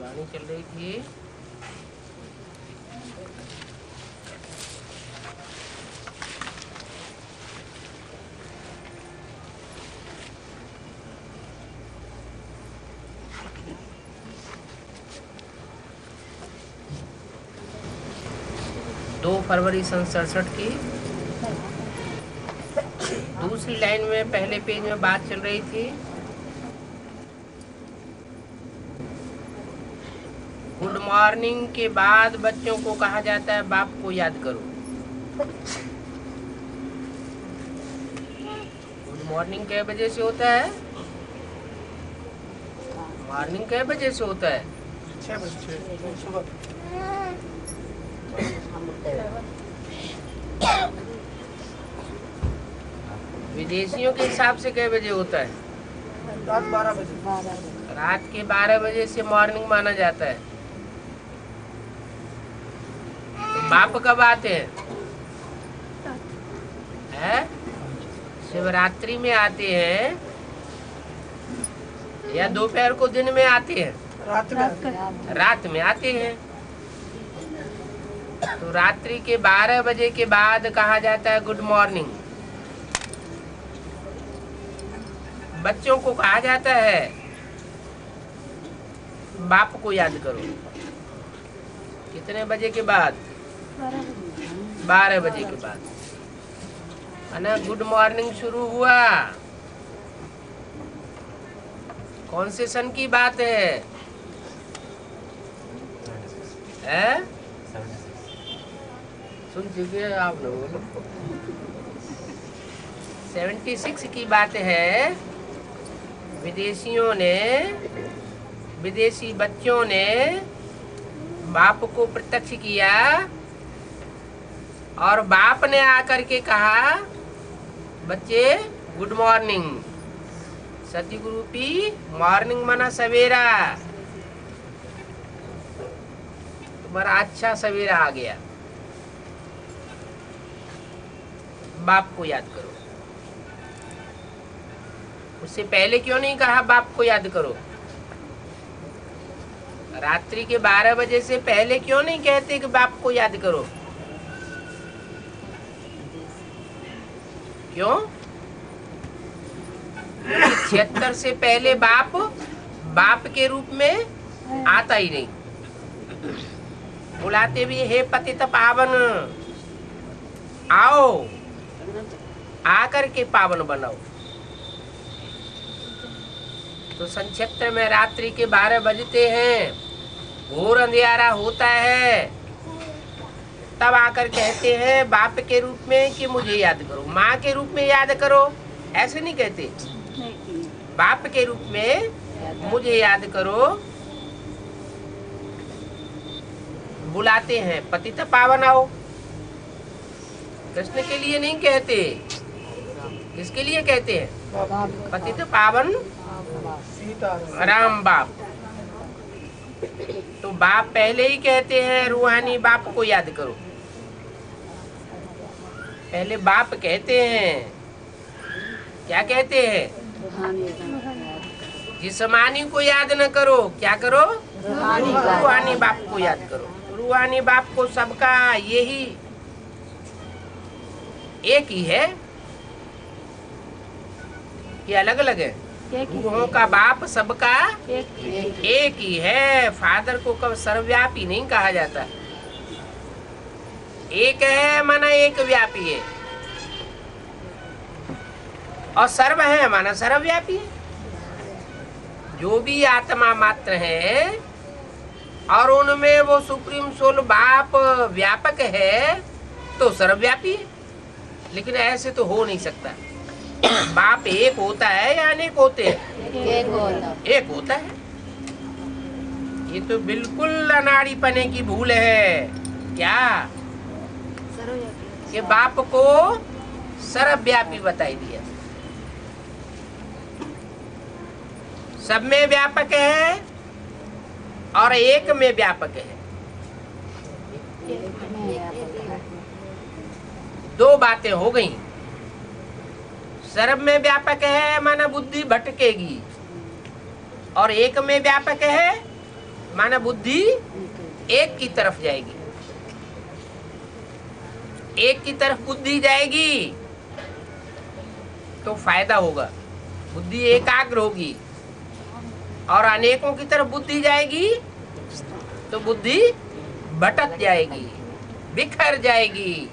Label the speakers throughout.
Speaker 1: वाणी चल रही थी। दो फरवरी सन 67 की दूसरी लाइन में पहले पेज में बात चल रही थी। गुड मॉर्निंग के बाद बच्चों को कहा जाता है बाप को याद करो। गुड मॉर्निंग कै बजे से होता है? मॉर्निंग कै बजे से होता है?
Speaker 2: 6 बजे सुबह।
Speaker 1: विदेशियों के हिसाब से कै बजे होता है?
Speaker 2: रात 12 बजे।
Speaker 1: रात के 12 बजे से मॉर्निंग माना जाता है। तो बाप कब आते हैं? शिवरात्रि में आते हैं या दोपहर को दिन में आते हैं? रात में आते हैं। तो रात्रि के 12 बजे के बाद कहा जाता है गुड मॉर्निंग। बच्चों को कहा जाता है बाप को याद करो। कितने बजे के बाद? 12 बजे के बाद है ना। गुड मॉर्निंग शुरू हुआ। कौन से सन की बात है? सुन चुके हैं आप लोग? 76 की बात है। विदेशी बच्चों ने बाप को प्रत्यक्ष किया और बाप ने आकर के कहा बच्चे गुड मॉर्निंग। सतयुग रूपी मॉर्निंग माना सवेरा। तुम्हारा अच्छा सवेरा आ गया। बाप को याद करो। उससे पहले क्यों नहीं कहा बाप को याद करो? रात्रि के 12 बजे से पहले क्यों नहीं कहते कि बाप को याद करो? क्यों? 76 से पहले बाप के रूप में आता ही नहीं। बुलाते भी हे पतित पावन, आओ आकर के पावन बनाओ। तो सन 76 में रात्रि के 12 बजते हैं, घोर अंधियारा होता है, तब आकर कहते हैं बाप के रूप में कि मुझे याद करो। माँ के रूप में याद करो ऐसे नहीं कहते। बाप के रूप में मुझे याद करो। बुलाते हैं पतित पावन आओ। कृष्ण के लिए नहीं कहते। किसके लिए कहते हैं? पतित पावन राम बाप। तो बाप पहले ही कहते हैं रूहानी बाप को याद करो। पहले बाप कहते हैं। क्या कहते हैं? जिस्मानी को याद न करो, क्या करो? रूहानी बाप को याद करो। रूहानी बाप को सबका यही एक ही है कि अलग अलग है? रूहों का बाप सबका एक ही है। फादर को कब सर्वव्यापी नहीं कहा जाता। एक है माना एक व्यापी है, और सर्व है माना सर्वव्यापी है। जो भी आत्मा मात्र है और उनमें वो सुप्रीम सोल बाप व्यापक है तो सर्वव्यापी है। लेकिन ऐसे तो हो नहीं सकता। बाप एक होता है या अनेक होते हैं? एक होता है। ये तो बिल्कुल अनाड़ी पने की भूल है। क्या? कि बाप को सर्वव्यापी बताई दिया। सब में व्यापक है और एक में व्यापक है। दो बातें हो गई। सर्व में व्यापक है माना बुद्धि भटकेगी, और एक में व्यापक है माना बुद्धि एक की तरफ जाएगी, एक की तरफ बुद्धि जाएगी तो फायदा होगा, बुद्धि एकाग्र होगी। और अनेकों की तरफ बुद्धि जाएगी तो बुद्धि भटक जाएगी, बिखर जाएगी,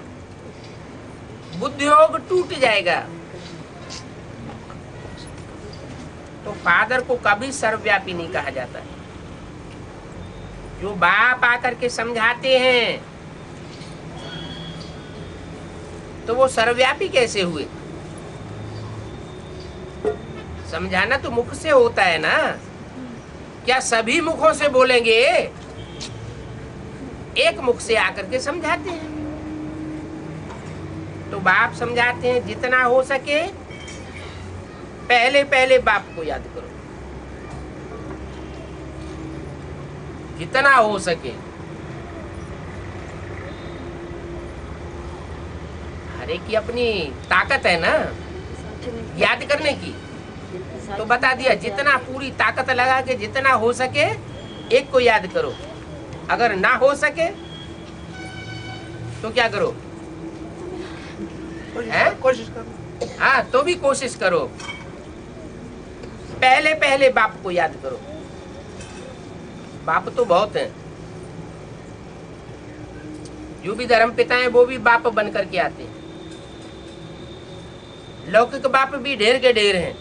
Speaker 1: बुद्धियोग टूट जाएगा। तो फादर को कभी सर्वव्यापी नहीं कहा जाता। जो बाप आकर के समझाते हैं तो वो सर्वव्यापी कैसे हुए? समझाना तो मुख से होता है ना, क्या सभी मुखों से बोलेंगे? एक मुख से आकर के समझाते हैं। तो बाप समझाते हैं जितना हो सके पहले पहले बाप को याद करो, जितना हो सके। हर एक की अपनी ताकत है ना याद करने की, तो बता दिया जितना पूरी ताकत लगा के जितना हो सके एक को याद करो। अगर ना हो सके तो क्या करो?
Speaker 2: कोशिश करो।
Speaker 1: हाँ, तो भी कोशिश करो। पहले पहले बाप को याद करो। बाप तो बहुत हैं, जो भी धर्म पिता हैं वो भी बाप बन करके आते हैं। लौकिक बाप भी ढेर के ढेर हैं,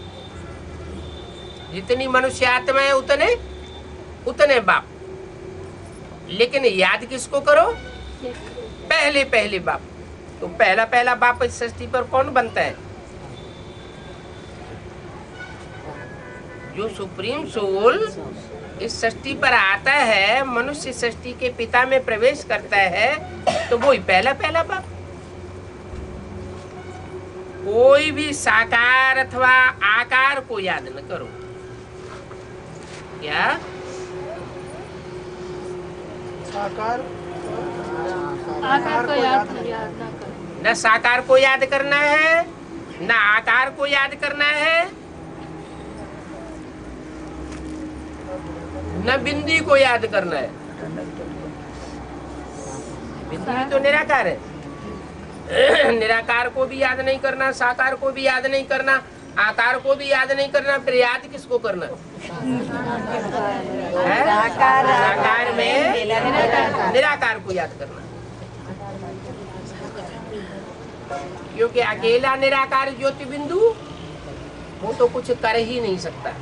Speaker 1: जितनी मनुष्य आत्मा है उतने उतने बाप। लेकिन याद किसको करो? पहले पहले बाप। तो पहला पहला बाप इस सृष्टि पर कौन बनता है? जो सुप्रीम सोल इस सृष्टि पर आता है, मनुष्य सृष्टि के पिता में प्रवेश करता है, तो वो ही पहला पहला बाप। कोई भी साकार अथवा आकार को याद न करो। क्या?
Speaker 2: साकार
Speaker 3: आकार को याद ना करो।
Speaker 1: न साकार को याद करना है, न आकार को याद करना है, न बिंदी को याद करना है। बिंदी तो निराकार है। निराकार को भी याद नहीं करना, साकार को भी याद नहीं करना, आकार को भी याद नहीं करना, फिर याद किसको करना है? साकार में निराकार को याद करना। क्योंकि अकेला निराकार ज्योति बिंदु वो तो कुछ कर ही नहीं सकता,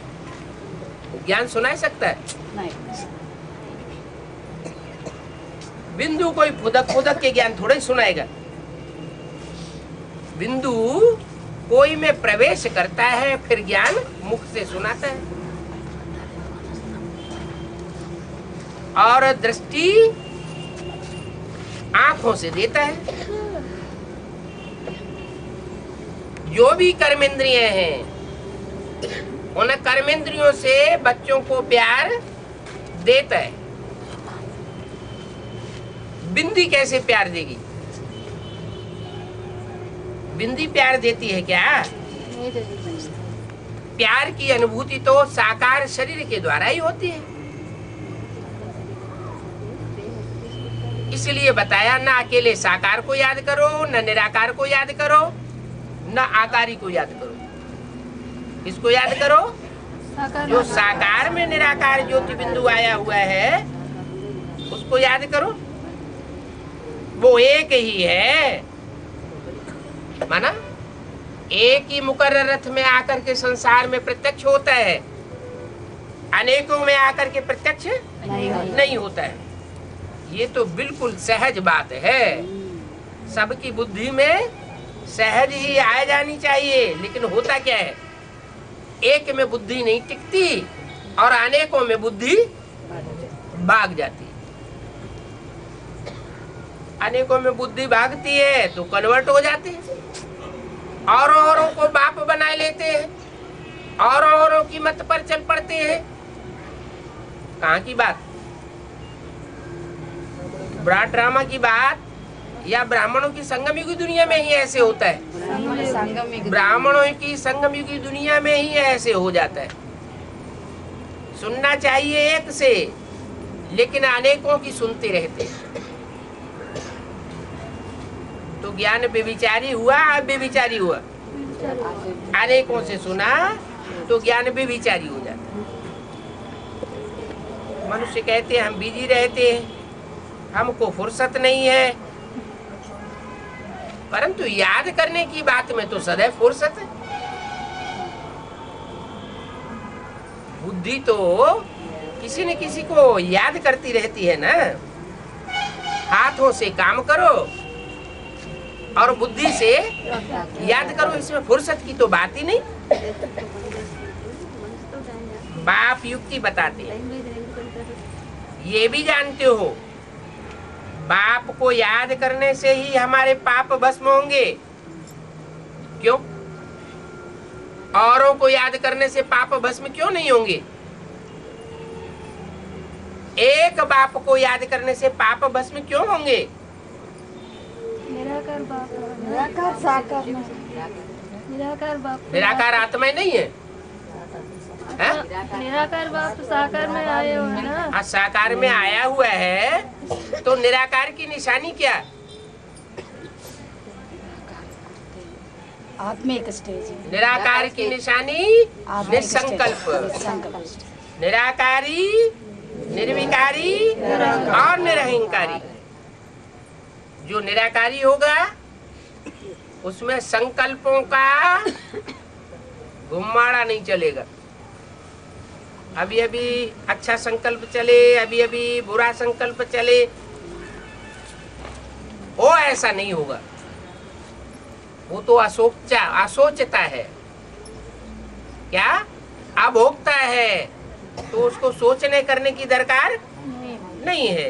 Speaker 1: ज्ञान सुना ही सकता है बिंदु कोई फुदक फुदक के ज्ञान थोड़ा ही सुनाएगा। बिंदु कोई में प्रवेश करता है, फिर ज्ञान मुख से सुनाता है। और दृष्टि आंखों से देता है। जो भी कर्मेंद्रिय हैं, उन कर्मेंद्रियों से बच्चों को प्यार देता है। बिंदी कैसे प्यार देगी? बिंदी प्यार देती है क्या? प्यार की अनुभूति तो साकार शरीर के द्वारा ही होती है। इसलिए बताया, ना अकेले साकार को याद करो, न निराकार को याद करो, न आकारी को याद करो। किसको याद करो? जो साकार में निराकार ज्योति बिंदु आया हुआ है उसको याद करो। वो एक ही है। माना एक ही मुकर्रर रथ में आकर के संसार में प्रत्यक्ष होता है, अनेकों में आकर के प्रत्यक्ष नहीं होता है। ये तो बिल्कुल सहज बात है, सबकी बुद्धि में सहज ही आ जानी चाहिए। लेकिन होता क्या है, एक में बुद्धि नहीं टिकती और अनेकों में बुद्धि भाग जाती। अनेकों में बुद्धि भागती है तो कन्वर्ट हो जाते हैं, औरों को बाप बना लेते हैं, औरों की मत पर चल पड़ते हैं। कहाँ की बात? बड़ा ड्रामा की बात या ब्राह्मणों की संगम युगी दुनिया में ही ऐसे होता है। ब्राह्मणों की संगम युगी दुनिया में ही ऐसे हो जाता है। सुनना चाहिए एक से, लेकिन अनेकों की सुनते रहते हैं। तो ज्ञान बेविचारी हुआ, बेविचारी हुआ। अनेकों से सुना तो ज्ञान बेविचारी हो जाता है। मनुष्य कहते हैं हम बिजी रहते हैं, हमको फुर्सत नहीं है, परंतु याद करने की बात में तो सदैव फुर्सत है। बुद्धि तो किसी न किसी को याद करती रहती है ना। हाथों से काम करो और बुद्धि से याद करो, इसमें फुर्सत की तो बात ही नहीं। बाप युक्ति बताते हैं, ये भी जानते हो बाप को याद करने से ही हमारे पाप भस्म होंगे। क्यों? औरों को याद करने से पाप भस्म क्यों नहीं होंगे? एक बाप को याद करने से पाप भस्म क्यों होंगे?
Speaker 3: निराकार बाप,
Speaker 4: निराकार साकार
Speaker 3: निराकार बाप,
Speaker 1: निराकार आत्मा नहीं है, है?
Speaker 3: निराकार बाप साकार में आए हुए हैं ना।
Speaker 1: हाँ, साकार में आया हुआ है, तो निराकार की निशानी क्या?
Speaker 4: आत्मिक स्टेज है।
Speaker 1: निराकार की निशानी निसंकल्प, निराकारी, निर्विकारी और निरहंकारी। जो निराकारी होगा उसमें संकल्पों का घुमाड़ा नहीं चलेगा। अभी अभी अच्छा संकल्प चले, अभी अभी बुरा संकल्प चले, वो ऐसा नहीं होगा। वो तो असोचता है। क्या अभोक्ता है, तो उसको सोचने करने की दरकार नहीं है।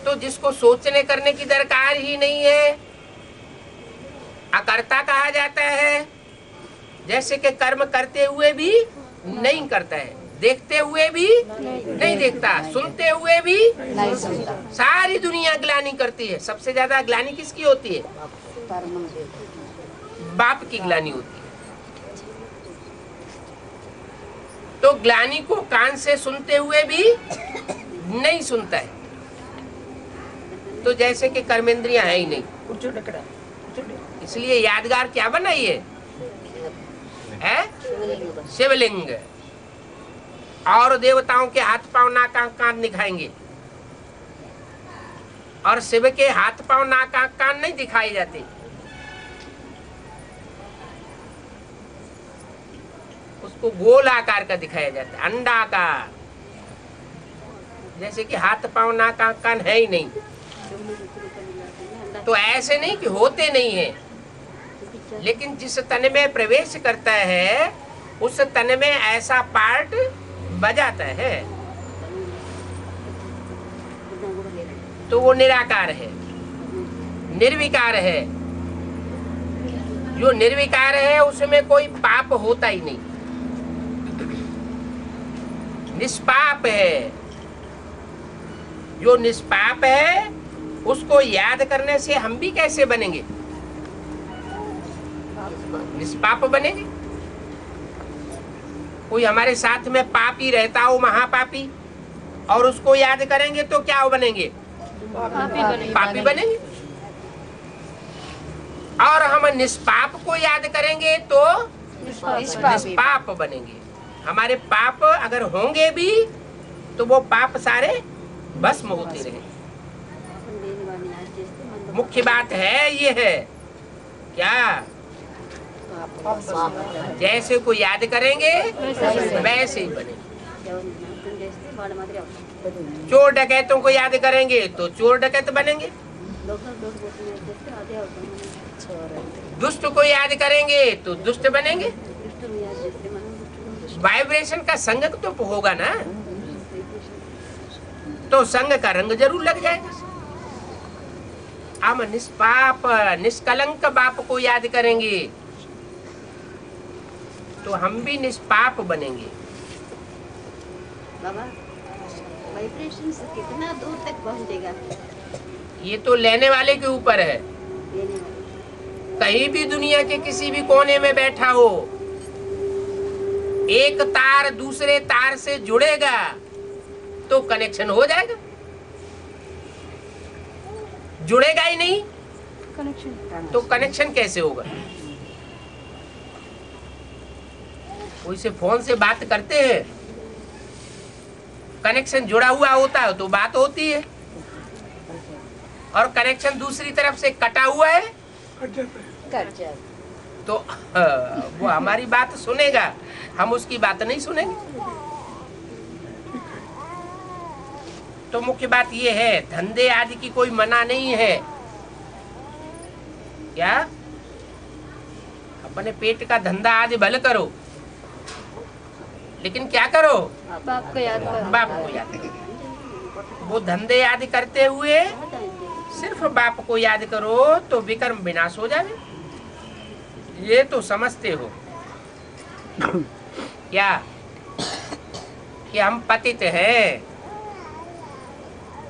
Speaker 1: तो जिसको सोचने करने की दरकार ही नहीं है, अकर्ता कहा जाता है। जैसे कि कर्म करते हुए भी नहीं करता है, देखते हुए भी नहीं देखता, सुनते हुए भी
Speaker 4: नहीं सुनता।
Speaker 1: सारी दुनिया ग्लानि करती है। सबसे ज्यादा ग्लानि किसकी होती है? बाप की ग्लानि होती है। तो ग्लानि को कान से सुनते हुए भी नहीं सुनता है। तो जैसे कि कर्मेंद्रियां है ही नहीं, इसलिए यादगार क्या बनाई है? शिवलिंग। और देवताओं के हाथ पांव नाक आंख कान दिखाएंगे, और शिव के हाथ पांव नाक आंख कान नहीं दिखाए जाते। उसको गोल आकार का दिखाया जाता है, अंडाकार। जैसे कि हाथ पांव नाक आंख कान है ही नहीं। तो ऐसे नहीं कि होते नहीं है, लेकिन जिस तन में प्रवेश करता है उस तन में ऐसा पार्ट बजाता है, तो वो निराकार है, निर्विकार है। जो निर्विकार है उसमें कोई पाप होता ही नहीं, निष्पाप है। जो निष्पाप है उसको याद करने से हम भी कैसे बनेंगे? निष्पाप बनेंगे। कोई हमारे साथ में पापी रहता हो, महापापी, और उसको याद करेंगे तो क्या बनेंगे? पापी बनेंगे। और हम निष्पाप को याद करेंगे तो निष्पाप बनेंगे। हमारे पाप अगर होंगे भी तो वो पाप सारे भस्म होते रहे। मुख्य बात है ये है क्या? जैसे को याद करेंगे वैसे ही बनेंगे। चोर डकैतों को याद करेंगे तो चोर डकैत बनेंगे। दुष्ट को याद करेंगे तो दुष्ट बनेंगे। वाइब्रेशन का संग तो होगा ना, तो संग का रंग जरूर लग जाएगा। हम निष्पाप निष्कलंक बाप को याद करेंगे तो हम भी निष्पाप बनेंगे।
Speaker 5: बाबा, वाइब्रेशन से कितना दूर तक पहुंचेगा?
Speaker 1: ये तो लेने वाले के ऊपर है। कहीं भी दुनिया के किसी भी कोने में बैठा हो, एक तार दूसरे तार से जुड़ेगा तो कनेक्शन हो जाएगा, जुड़ेगा ही नहीं
Speaker 3: कनेक्शन।
Speaker 1: तो कनेक्शन कैसे होगा? कोई से फोन से बात करते हैं, कनेक्शन जुड़ा हुआ होता है तो बात होती है, और कनेक्शन दूसरी तरफ से कटा हुआ है
Speaker 2: कट जाता है।
Speaker 4: कट जाए।
Speaker 1: तो वो हमारी बात सुनेगा, हम उसकी बात नहीं सुनेंगे। तो मुख्य बात ये है, धंधे आदि की कोई मना नहीं है। क्या? अपने पेट का धंधा आदि भले करो, लेकिन क्या करो?
Speaker 3: बाप को याद करो।
Speaker 1: बाप को याद करो। वो धंधे आदि करते हुए सिर्फ बाप को याद करो तो विकर्म विनाश हो जाए। ये तो समझते हो क्या कि हम पतित हैं?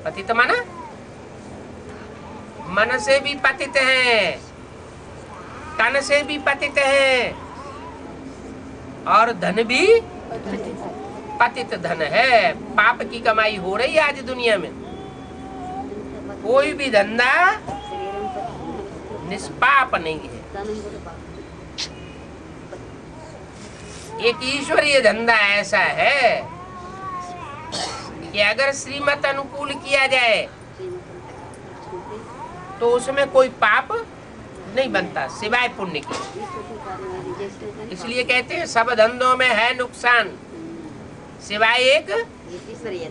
Speaker 1: पतित माना मन से भी पतित हैं, तन से भी पतित हैं, और धन भी पतित धन है। पाप की कमाई हो रही है आज दुनिया में। कोई भी धंधा निष्पाप नहीं है। एक ईश्वरीय धंधा ऐसा है कि अगर श्रीमत अनुकूल किया जाए तो उसमें कोई पाप नहीं बनता सिवाय पुण्य के। इसलिए कहते हैं सब धंधों में है नुकसान सिवाय एक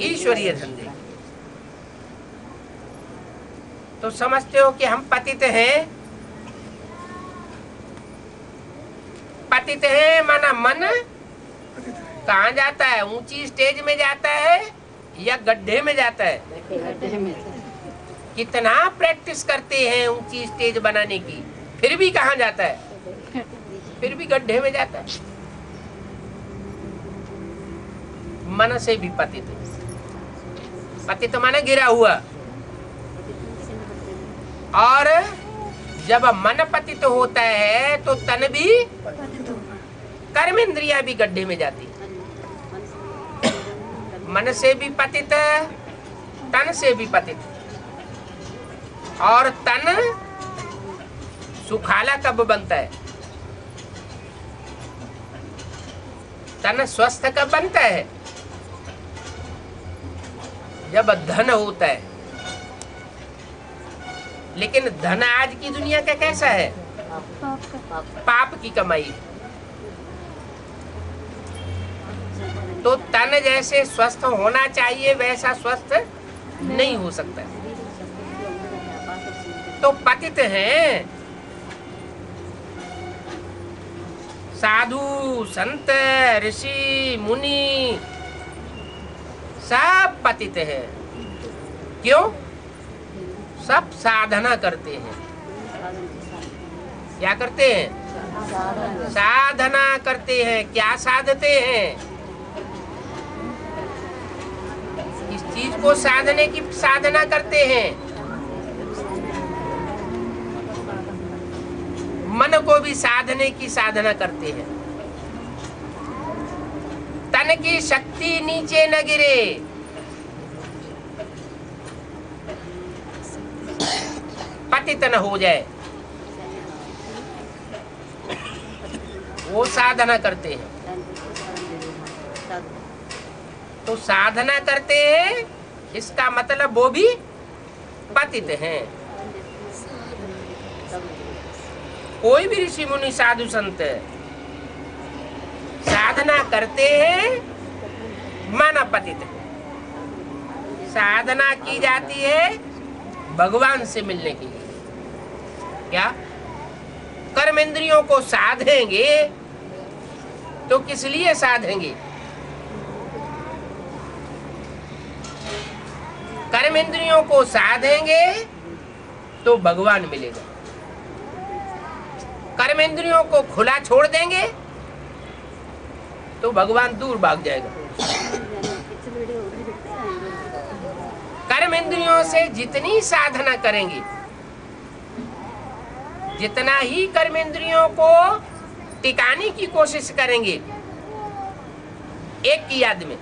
Speaker 1: ईश्वरीय धंधे। तो समझते हो कि हम पतित हैं। पतित है माना मन कहाँ जाता है? ऊंची स्टेज में जाता है या गड्ढे में जाता है? कितना प्रैक्टिस करते हैं ऊंची स्टेज बनाने की, फिर भी कहाँ जाता है? फिर भी गड्ढे में जाता है। मन से भी पतित। पतित माने गिरा हुआ। और जब मन पतित होता है तो तन भी, कर्म इंद्रिया भी गड्ढे में जाती। मन से भी पतित, तन से भी पतित। और तन सुखाला कब बनता है? तन स्वस्थ कब बनता है? जब धन होता है। लेकिन धन आज की दुनिया का कैसा है? पाप की कमाई। तो तन जैसे स्वस्थ होना चाहिए वैसा स्वस्थ नहीं हो सकता। तो पतित हैं साधु संत ऋषि मुनि, सब पतित हैं। क्यों? सब साधना करते हैं। क्या करते हैं? साधना करते हैं। क्या साधते हैं? इस चीज को साधने की साधना करते हैं। मन को भी साधने की साधना करते हैं। तन की शक्ति नीचे न गिरे, पतित न हो जाए, वो साधना करते हैं। तो साधना करते हैं इसका मतलब वो भी पतित हैं। कोई भी ऋषि मुनि साधु संत साधना करते हैं माना पतित है। साधना की जाती है भगवान से मिलने के लिए। क्या? कर्म इंद्रियों को साधेंगे तो किस लिए साधेंगे? कर्म इंद्रियों को साधेंगे तो भगवान मिलेगा। कर्म इंद्रियों को खुला छोड़ देंगे तो भगवान दूर भाग जाएगा। कर्म इंद्रियों से जितनी साधना करेंगे, जितना ही कर्म इंद्रियों को टिकाने की कोशिश करेंगे एक की याद में,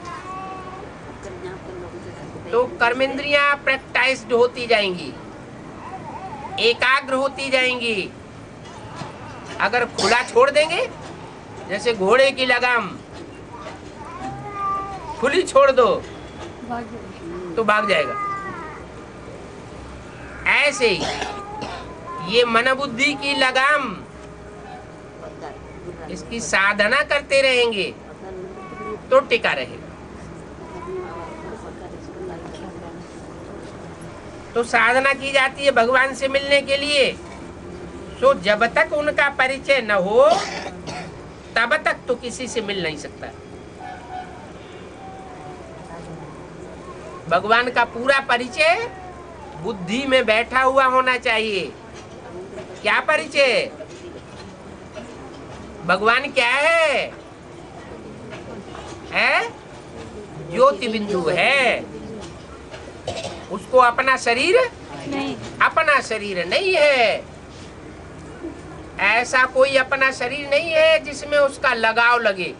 Speaker 1: तो कर्मेंद्रियां प्रैक्टाइज्ड होती जाएंगी, एकाग्र होती जाएंगी। अगर खुला छोड़ देंगे, जैसे घोड़े की लगाम खुली छोड़ दो
Speaker 3: भाग जाएगी।
Speaker 1: तो भाग जाएगा। ऐसे ही ये मन बुद्धि की लगाम, इसकी साधना करते रहेंगे तो टिका रहेगा। तो साधना की जाती है भगवान से मिलने के लिए। तो जब तक उनका परिचय न हो तब तक तो किसी से मिल नहीं सकता। भगवान का पूरा परिचय बुद्धि में बैठा हुआ होना चाहिए। क्या परिचय? भगवान क्या है? ज्योति बिंदु है। उसको अपना शरीर
Speaker 3: नहीं,
Speaker 1: अपना शरीर नहीं है। ऐसा कोई अपना शरीर नहीं है जिसमें उसका लगाव लगे।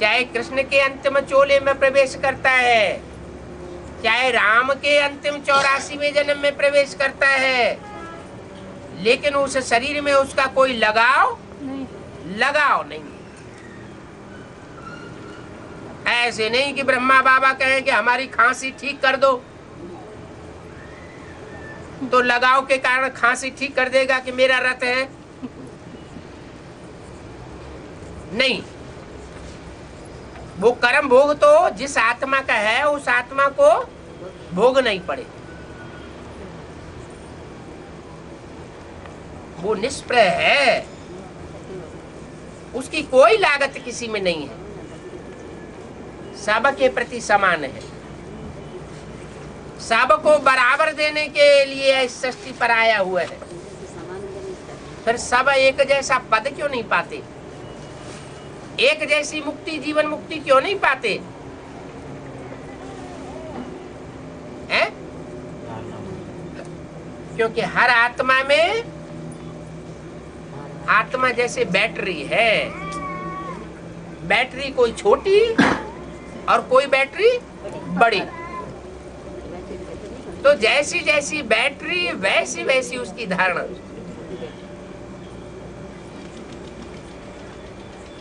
Speaker 1: चाहे कृष्ण के अंतिम चोले में प्रवेश करता है, चाहे राम के अंतिम 84वें जन्म में प्रवेश करता है, लेकिन उस शरीर में उसका कोई लगाव नहीं। ऐसे नहीं कि ब्रह्मा बाबा कहें कि हमारी खांसी ठीक कर दो, तो लगाव के कारण खांसी ठीक कर देगा कि मेरा रथ है। नहीं, वो कर्म भोग तो जिस आत्मा का है उस आत्मा को भोग नहीं पड़े। वो निष्प्रय है, उसकी कोई लागत किसी में नहीं है, सबके प्रति समान है। सबको बराबर देने के लिए इस सृष्टि पर आया हुआ है। फिर सब एक जैसा पद क्यों नहीं पाते? एक जैसी मुक्ति, जीवन मुक्ति क्यों नहीं पाते हैं? क्योंकि हर आत्मा में, आत्मा जैसे बैटरी है। बैटरी कोई छोटी और कोई बैटरी बड़ी। तो जैसी जैसी बैटरी वैसी वैसी उसकी धारणा।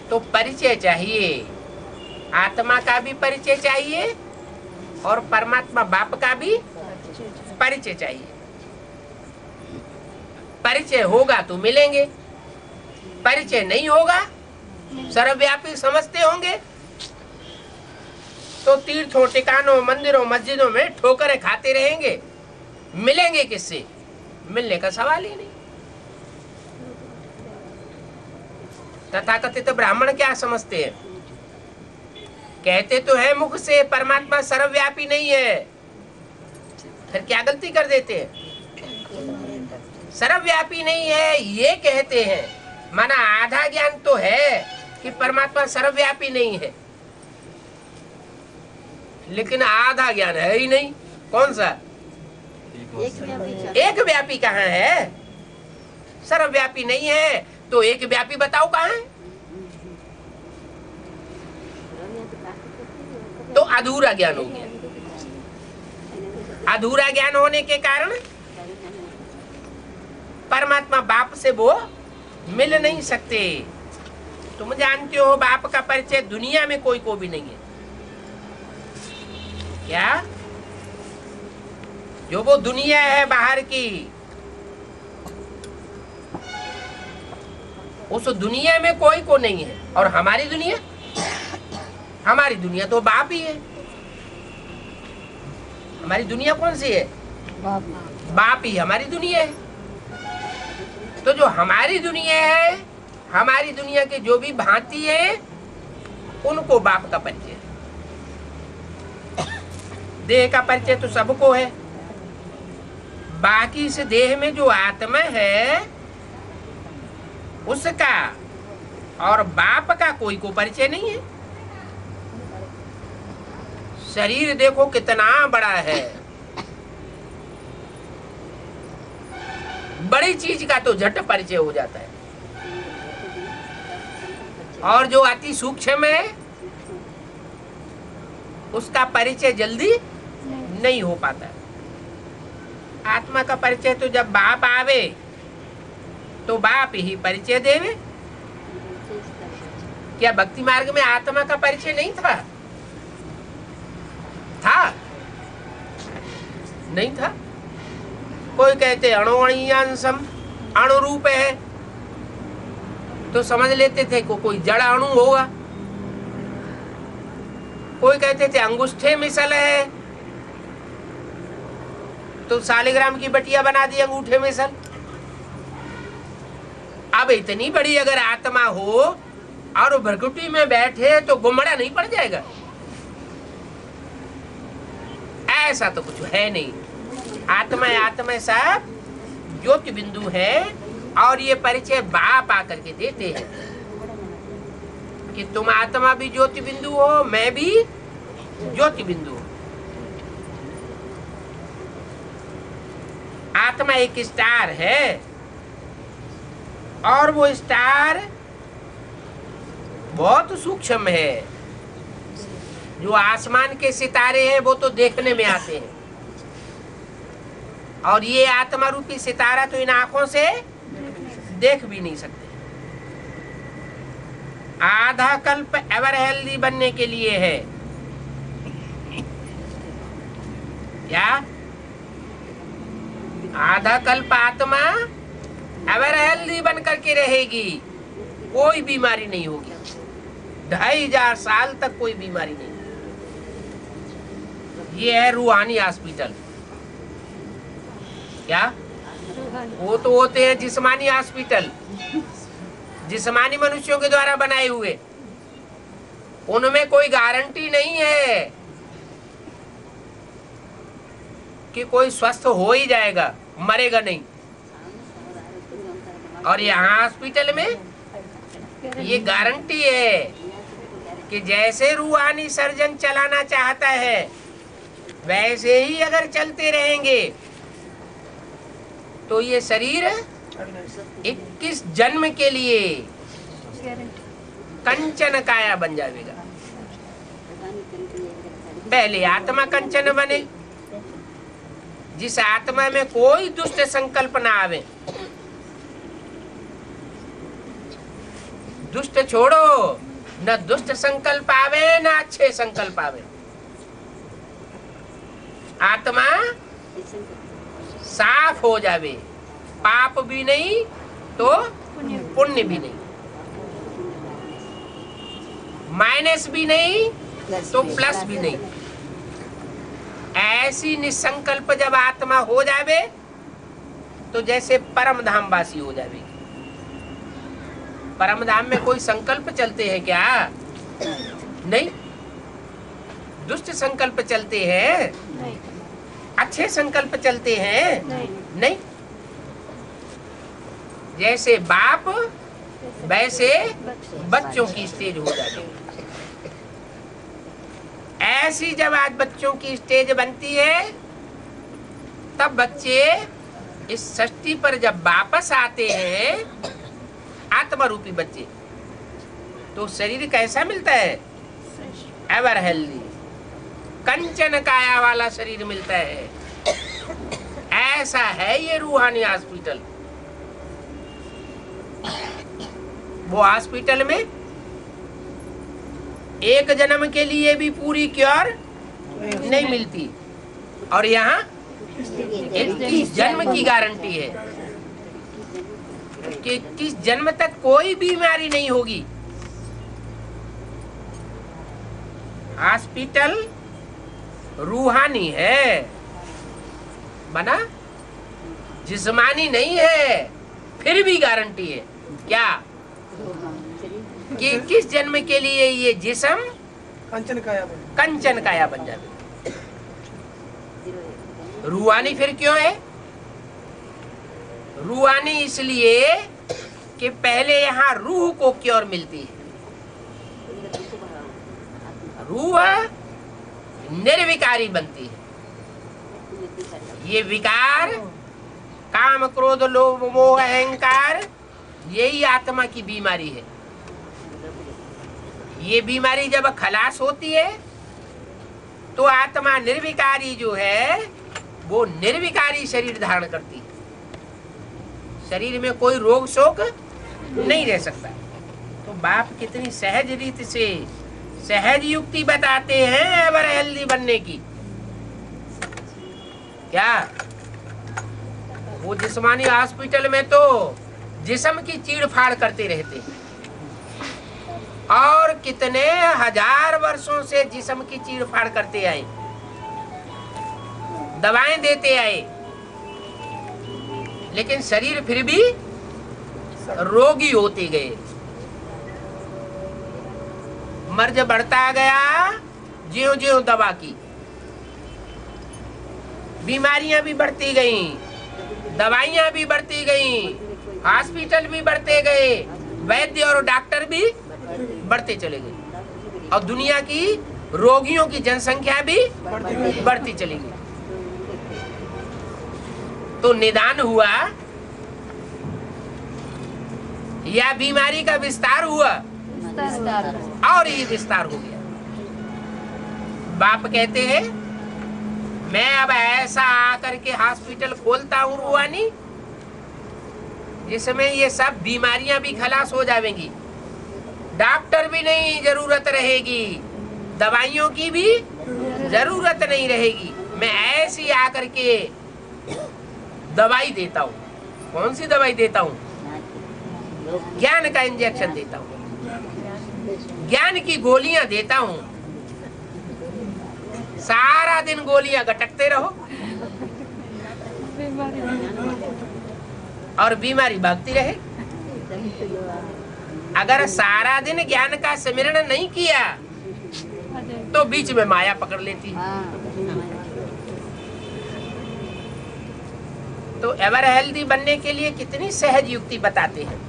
Speaker 1: तो परिचय चाहिए, आत्मा का भी परिचय चाहिए और परमात्मा बाप का भी परिचय चाहिए। परिचय होगा तो मिलेंगे, परिचय नहीं होगा, सर्वव्यापी समझते होंगे तो तीर्थों, टिकानों, मंदिरों, मस्जिदों में ठोकरें खाते रहेंगे। मिलेंगे किससे? मिलने का सवाल ही नहीं। तथाकथित ब्राह्मण क्या समझते हैं? कहते तो है मुख से परमात्मा सर्वव्यापी नहीं है, फिर क्या गलती कर देते हैं? सर्वव्यापी नहीं है ये कहते हैं, माना आधा ज्ञान तो है कि परमात्मा सर्वव्यापी नहीं है, लेकिन आधा ज्ञान है ही नहीं। कौन सा? एक व्यापी कहाँ है? सर्वव्यापी नहीं है तो एक व्यापी बताओ कहाँ है? तो अधूरा ज्ञान हो गया। अधूरा ज्ञान होने के कारण परमात्मा बाप से वो मिल नहीं सकते। तुम जानते हो बाप का परिचय दुनिया में कोई को भी नहीं है। क्या? जो वो दुनिया है बाहर की, उस दुनिया में कोई को नहीं है। और हमारी दुनिया, हमारी दुनिया तो बाप ही है। हमारी दुनिया कौन सी है? बाप ही हमारी दुनिया है। तो जो हमारी दुनिया है, हमारी दुनिया के जो भी भांति है, उनको बाप का परिचय है। देह का परिचय तो सबको है, बाकी इस देह में जो आत्मा है उसका और बाप का कोई को परिचय नहीं है। शरीर देखो कितना बड़ा है, बड़ी चीज का तो झट परिचय हो जाता है, और जो अति सूक्ष्म है उसका परिचय जल्दी नहीं हो पाता। आत्मा का परिचय तो जब बाप आवे तो बाप ही परिचय देवे। क्या भक्ति मार्ग में आत्मा का परिचय नहीं था? था? नहीं था। कोई कहते अणुअणीयांशम, अणु रूप है, तो समझ लेते थे कोई जड़ अणु होगा। कोई कहते थे अंगूठे मिसल है, तो सालिग्राम की बटिया बना दी अंगूठे मिसल। अब इतनी बड़ी अगर आत्मा हो और भ्रकुटी में बैठे तो गुमड़ा नहीं पड़ जाएगा? ऐसा तो कुछ है नहीं। आत्मा सब ज्योति बिंदु है, और ये परिचय बाप आकर के देते हैं कि तुम आत्मा भी ज्योति बिंदु हो, मैं भी ज्योति बिंदु हूं। आत्मा एक स्टार है, और वो स्टार बहुत सूक्ष्म है। जो आसमान के सितारे हैं वो तो देखने में आते हैं, और ये आत्मा रूपी सितारा तो इन आंखों से देख भी नहीं सकते। आधा कल्प एवर हेल्दी बनने के लिए है। क्या? आधा कल्प आत्मा एवर हेल्दी बन करके रहेगी, कोई बीमारी नहीं होगी। 2500 साल तक कोई बीमारी नहीं। ये है रूहानी हॉस्पिटल। क्या? वो तो होते हैं जिस्मानी हॉस्पिटल, जिस्मानी मनुष्यों के द्वारा बनाए हुए। उनमें कोई गारंटी नहीं है कि कोई स्वस्थ हो ही जाएगा, मरेगा नहीं। और यहाँ हॉस्पिटल में ये गारंटी है कि जैसे रूहानी सर्जन चलाना चाहता है वैसे ही अगर चलते रहेंगे तो ये शरीर 21 जन्म के लिए कंचन काया बन जाएगा। पहले आत्मा कंचन बने, जिस आत्मा में कोई दुष्ट संकल्प ना आवे। दुष्ट छोड़ो, न दुष्ट संकल्प आवे न अच्छे संकल्प आवे। आत्मा साफ हो जावे, पाप भी नहीं तो पुण्य भी नहीं, माइनस भी नहीं तो प्लस भी नहीं। ऐसी निसंकल्प जब आत्मा हो जावे तो जैसे परम धाम वासी हो जावे। परम धाम में कोई संकल्प चलते हैं क्या? नहीं। दुष्ट संकल्प चलते हैं?
Speaker 3: नहीं।
Speaker 1: अच्छे संकल्प चलते हैं?
Speaker 3: नहीं।
Speaker 1: नहीं। जैसे बाप वैसे बच्चों की स्टेज हो जाती है। ऐसी जब आज बच्चों की स्टेज बनती है तब बच्चे इस सृष्टि पर जब वापस आते हैं, आत्मा रूपी बच्चे, तो शरीर कैसा मिलता है? एवर हेल्दी, कंचन काया वाला शरीर मिलता है। ऐसा है ये रूहानी हॉस्पिटल। वो हॉस्पिटल में एक जन्म के लिए भी पूरी क्योर नहीं मिलती, और यहाँ 21 जन्म की गारंटी है कि 21 जन्म तक कोई बीमारी नहीं होगी। हॉस्पिटल रूहानी है, बना जिस्मानी नहीं है, फिर भी गारंटी है। क्या? कि 21 जन्म के लिए ये जिस्म
Speaker 2: कंचन काया
Speaker 1: बन जाए। रूहानी फिर क्यों है? रूहानी इसलिए कि पहले यहाँ रूह को क्योर मिलती है। रूह निर्विकारी बनती है। ये विकार, काम क्रोध लोभ मोह अहंकार, यही आत्मा की बीमारी है। ये बीमारी जब खलास होती है तो आत्मा निर्विकारी जो है वो निर्विकारी शरीर धारण करती है, शरीर में कोई रोग शोक नहीं रह सकता। तो बाप कितनी सहज रीति से सहज युक्ति बताते हैं एवर हेल्दी बनने की। क्या वो जिस्मानी हॉस्पिटल में तो जिस्म की चीड़ फाड़ करते रहते हैं और कितने हजार वर्षों से जिस्म की चीड़ फाड़ करते आए, दवाएं देते आए, लेकिन शरीर फिर भी रोगी होते गए। मर्ज बढ़ता गया ज्यों ज्यों दवा की, बीमारियां भी बढ़ती गईं, दवाइयां भी बढ़ती गईं, हॉस्पिटल भी बढ़ते गए, वैद्य और डॉक्टर भी बढ़ते चले गए और दुनिया की रोगियों की जनसंख्या भी बढ़ती चली गई। तो निदान हुआ या बीमारी का विस्तार हुआ? और ये विस्तार हो गया। बाप कहते हैं मैं अब ऐसा आकर के हॉस्पिटल खोलता हूँ रूहानी, जिसमें ये सब बीमारियां भी खलास हो जाएंगी, डॉक्टर भी नहीं जरूरत रहेगी, दवाइयों की भी जरूरत नहीं रहेगी। मैं ऐसी आकर के दवाई देता हूँ। कौन सी दवाई देता हूँ? ज्ञान का इंजेक्शन देता हूँ, ज्ञान की गोलियां देता हूँ। सारा दिन गोलियां गटकते रहो और बीमारी भागती रहे। अगर सारा दिन ज्ञान का स्मरण नहीं किया तो बीच में माया पकड़ लेती है। तो एवर हेल्दी बनने के लिए कितनी सहज युक्ति बताते हैं।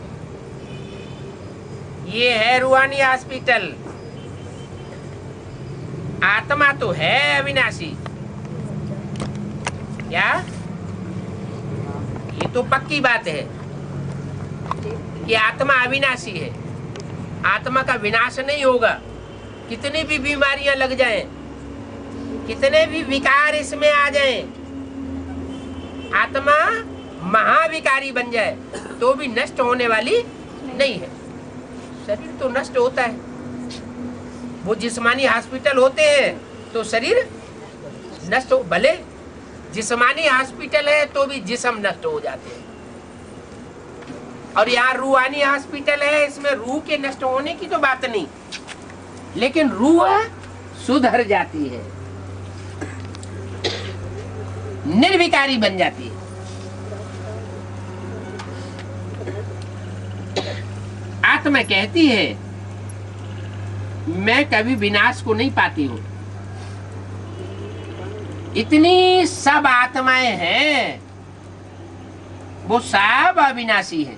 Speaker 1: ये है रूहानी हॉस्पिटल। आत्मा तो है अविनाशी, क्या? ये तो पक्की बात है कि आत्मा अविनाशी है, आत्मा का विनाश नहीं होगा। कितनी भी बीमारियां लग जाएं, कितने भी विकार इसमें आ जाएं, आत्मा महाविकारी बन जाए तो भी नष्ट होने वाली नहीं है। शरीर तो नष्ट होता है, वो जिस्मानी हॉस्पिटल होते हैं तो शरीर नष्ट हो, भले जिस्मानी हॉस्पिटल है तो भी जिस्म नष्ट हो जाते हैं। और यहाँ रूहानी हॉस्पिटल है, इसमें रूह के नष्ट होने की तो बात नहीं, लेकिन रूह सुधर जाती है, निर्विकारी बन जाती है। आत्मा कहती है मैं कभी विनाश को नहीं पाती हूं। इतनी सब आत्माएं हैं, वो सब अविनाशी है,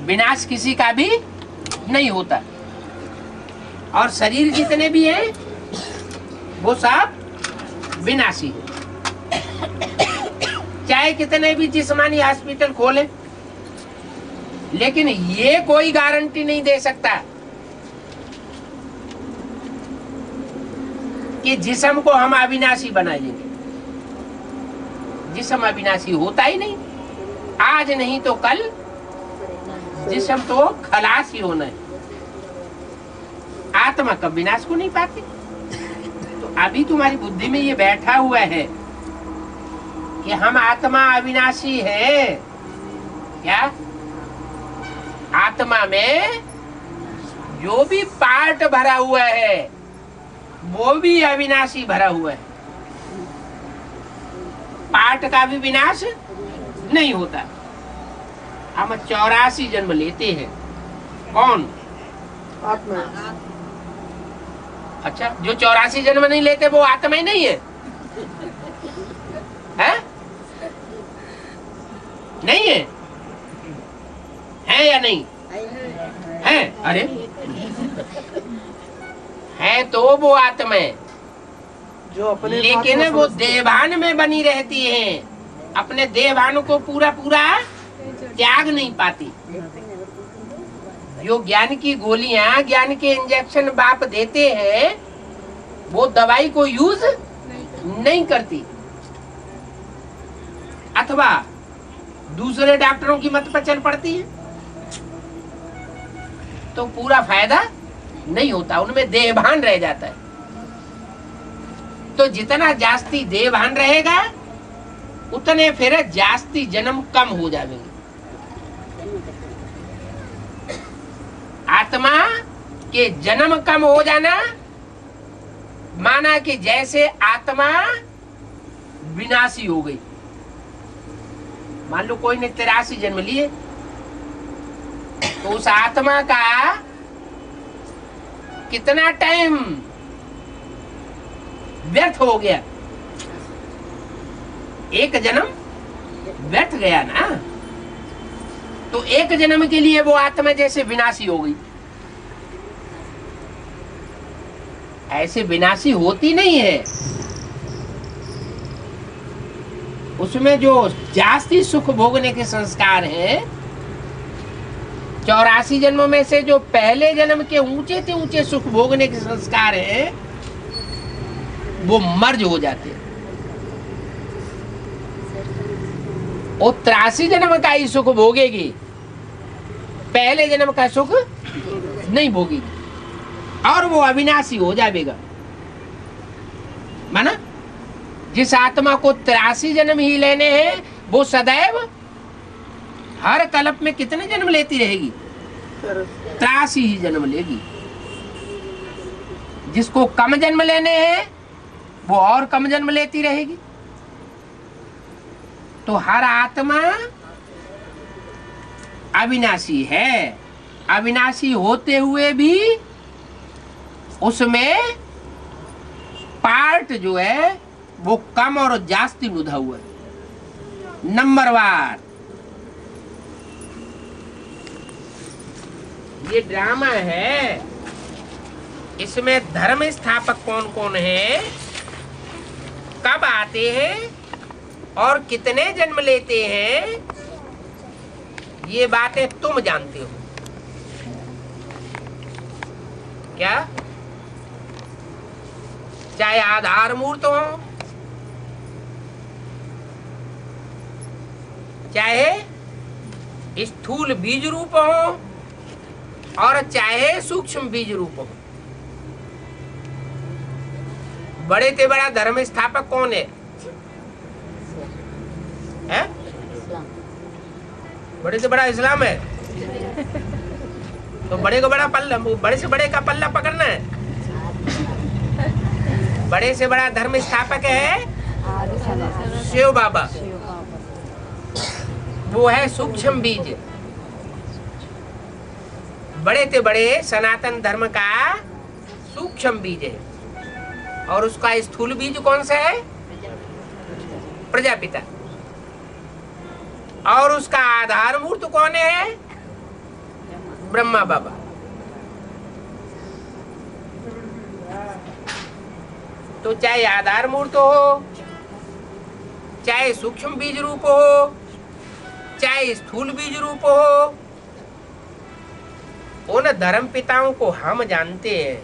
Speaker 1: विनाश किसी का भी नहीं होता। और शरीर जितने भी हैं वो सब विनाशी है। चाहे कितने भी जिस्मानी हॉस्पिटल खोले, लेकिन ये कोई गारंटी नहीं दे सकता कि जिस्म को हम अविनाशी बना देंगे। जिस्म अविनाशी होता ही नहीं, आज नहीं तो कल जिस्म तो खलास ही होना है। आत्मा कब विनाश को नहीं पाती। तो अभी तुम्हारी बुद्धि में ये बैठा हुआ है कि हम आत्मा अविनाशी है। क्या? आत्मा में जो भी पार्ट भरा हुआ है वो भी अविनाशी भरा हुआ है, पार्ट का भी विनाश नहीं होता। हम 84 जन्म लेते हैं। कौन?
Speaker 2: आत्मा।
Speaker 1: अच्छा, जो 84 जन्म नहीं लेते वो आत्मा ही नहीं है, है? नहीं है? है या नहीं है? अरे है तो वो आत्मा है,
Speaker 2: जो अपने
Speaker 1: लेकिन वो देवान में बनी रहती है, अपने देवान को पूरा पूरा त्याग नहीं पाती। जो ज्ञान की गोलियां, ज्ञान के इंजेक्शन बाप देते हैं वो दवाई को यूज नहीं करती, अथवा दूसरे डॉक्टरों की मत पर चल पड़ती है, तो पूरा फायदा नहीं होता, उनमें देहभान रह जाता है। तो जितना जास्ती देहभान रहेगा उतने फिर जास्ती जन्म कम हो जाएंगे। आत्मा के जन्म कम हो जाना माना कि जैसे आत्मा विनाशी हो गई। मान लो कोई ने 83 जन्म लिए, तो उस आत्मा का कितना टाइम व्यर्थ हो गया? एक जन्म व्यर्थ गया ना। तो एक जन्म के लिए वो आत्मा जैसे विनाशी हो गई। ऐसे विनाशी होती नहीं है, उसमें जो जास्ती सुख भोगने के संस्कार हैं, 84 जन्मों में से जो पहले जन्म के ऊंचे से ऊंचे सुख भोगने के संस्कार हैं, वो मर्ज हो जाते हैं। वो 83 जन्म का ही सुख भोगेगी, पहले जन्म का सुख नहीं भोगेगी, और वो अविनाशी हो जाएगा। माना जिस आत्मा को 83 जन्म ही लेने हैं, वो सदैव हर कल्प में कितने जन्म लेती रहेगी? 83 ही जन्म लेगी। जिसको कम जन्म लेने हैं, वो और कम जन्म लेती रहेगी। तो हर आत्मा अविनाशी है। अविनाशी होते हुए भी उसमें पार्ट जो है वो कम और जास्ती नुधा हुआ है। नंबरवार ये ड्रामा है, इसमें धर्म स्थापक कौन कौन है, कब आते हैं और कितने जन्म लेते हैं, ये बातें तुम जानते हो क्या? चाहे आधार मूर्त हो, चाहे स्थूल बीज रूप हो, और चाहे सूक्ष्म बीज रूप हो। बड़े से बड़ा धर्म स्थापक कौन है? बड़े से बड़ा इस्लाम है। तो बड़े को बड़ा पल्ला, बड़े से बड़े का पल्ला पकड़ना है। बड़े से बड़ा धर्म स्थापक है शिव बाबा, वो है सूक्ष्म बीज। बड़े से बड़े सनातन धर्म का सूक्ष्म बीज है, और उसका स्थूल बीज कौन सा है? प्रजापिता। और उसका आधार मूर्त कौन है? ब्रह्मा बाबा। तो चाहे आधार मूर्त हो, चाहे सूक्ष्म बीज रूप हो, चाहे स्थूल बीज रूप हो, उन धर्म पिताओं को हम जानते हैं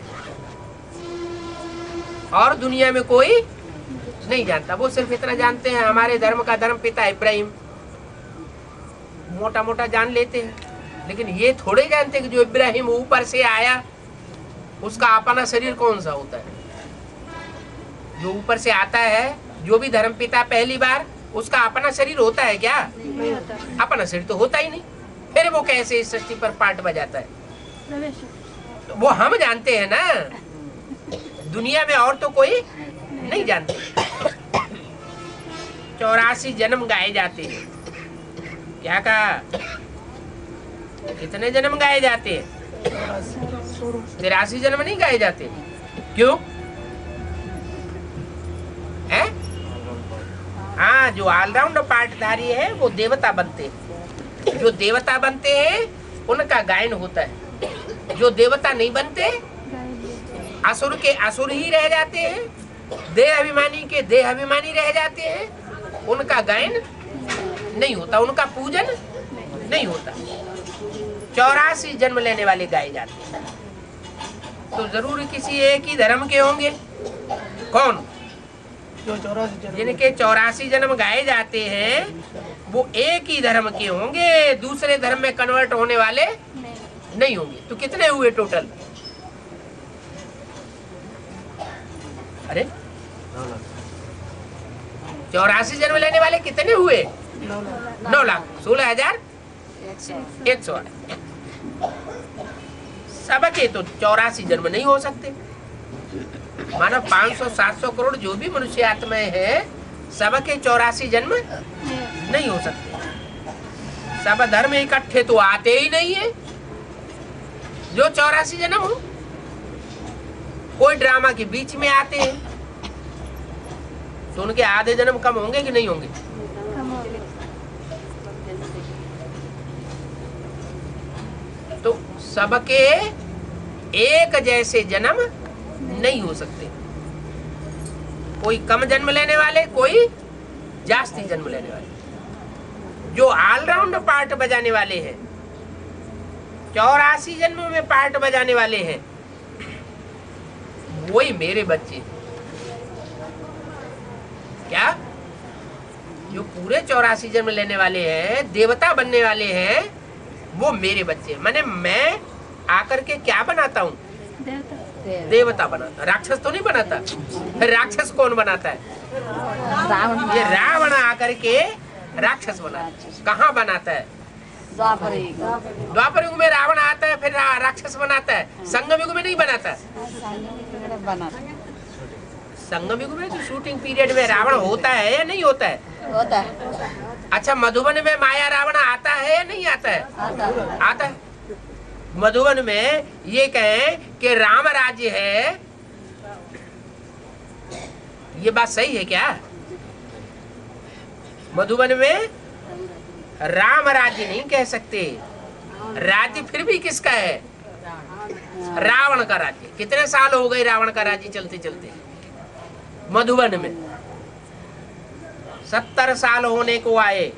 Speaker 1: और दुनिया में कोई नहीं जानता। वो सिर्फ इतना जानते हैं हमारे धर्म का धर्म पिता इब्राहिम, मोटा मोटा जान लेते हैं। लेकिन ये थोड़े जानते कि जो इब्राहिम ऊपर से आया उसका अपना शरीर कौन सा होता है। जो ऊपर से आता है, जो भी धर्म पिता पहली बार, उसका अपना शरीर होता है क्या? अपना शरीर तो होता ही नहीं। फिर वो कैसे इस सृष्टि पर पार्ट बजाता है? तो वो हम जानते हैं ना, दुनिया में और तो कोई नहीं जानते। 84 जन्म गाए जाते हैं। क्या कहा? कितने जन्म गाए जाते हैं? 83 जन्म नहीं गाए जाते। क्यों? है? हाँ, जो ऑलराउंड पार्टधारी है वो देवता बनते हैं। जो देवता बनते हैं उनका गायन होता है। जो देवता नहीं बनते, असुर के असुर ही रह जाते हैं, देह अभिमानी के देह अभिमानी रह जाते हैं, उनका गायन नहीं होता, उनका पूजन नहीं होता। 84 जन्म लेने वाले गाए जाते हैं। तो जरूर किसी एक ही धर्म के होंगे। कौन?
Speaker 2: जो 84 जन्म
Speaker 1: जिनके 84 जन्म गाए जाते हैं वो एक ही धर्म के होंगे, दूसरे धर्म में कन्वर्ट होने वाले नहीं होंगे। तो कितने हुए टोटल? अरे 84 जन्म लेने वाले कितने हुए? 9 लाख 16,108। सबके तो 84 जन्म नहीं हो सकते। मानो 500-700 करोड़ जो भी मनुष्य आत्माएं हैं, सबके 84 जन्म नहीं हो सकते। सब धर्म इकट्ठे तो आते ही नहीं है जो 84 जन्म हो। कोई ड्रामा के बीच में आते हैं तो उनके आधे जन्म कम होंगे कि नहीं होंगे? तो सबके एक जैसे जन्म नहीं हो सकते। कोई कम जन्म लेने वाले, कोई जास्ती जन्म लेने वाले। जो ऑलराउंड पार्ट बजाने वाले हैं, 84 जन्म में पार्ट बजाने वाले हैं, वही मेरे बच्चे। क्या? जो पूरे 84 जन्म लेने वाले हैं, देवता बनने वाले हैं, वो मेरे बच्चे। माने मैं आकर के क्या बनाता हूँ? देवता बनाता। राक्षस तो नहीं बनाता। फिर राक्षस कौन बनाता है? ये रावण आकर के राक्षस बनाता है। कहाँ बनाता है? द्वापर युग में रावण आता है, फिर राक्षस बनाता है। संगम युग में नहीं बनाता। संगम युग में तो शूटिंग पीरियड में रावण होता है या नहीं होता है?
Speaker 4: होता है।
Speaker 1: अच्छा, मधुबन में माया रावण आता है या नहीं आता है? आता है। मधुबन में ये कहें कि राम राज्य है, ये बात सही है क्या? मधुबन में राम राज्य नहीं कह सकते। राज्य फिर भी किसका है? रावण का राज्य। कितने साल हो गए रावण का राज्य चलते चलते? मधुबन में 70 साल होने को आए,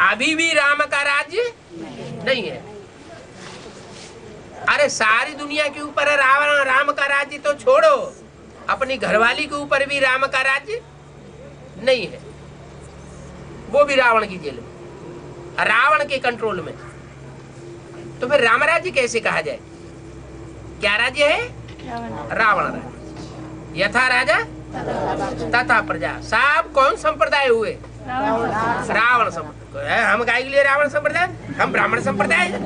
Speaker 1: अभी भी राम का राज्य नहीं है। अरे सारी दुनिया के ऊपर रावण राम का राज्य तो छोड़ो, अपनी घरवाली के ऊपर भी राम का राज्य नहीं है। वो भी रावण की जेल में, रावण के कंट्रोल में। तो फिर राम राज्य कैसे कहा जाए? क्या राज्य है? रावण राज्य। यथा राजा तथा प्रजा। सब कौन संप्रदाय हुए? रावण संप्रदाय। हम गाय के लिए रावण संप्रदाय? हम ब्राह्मण संप्रदाय है?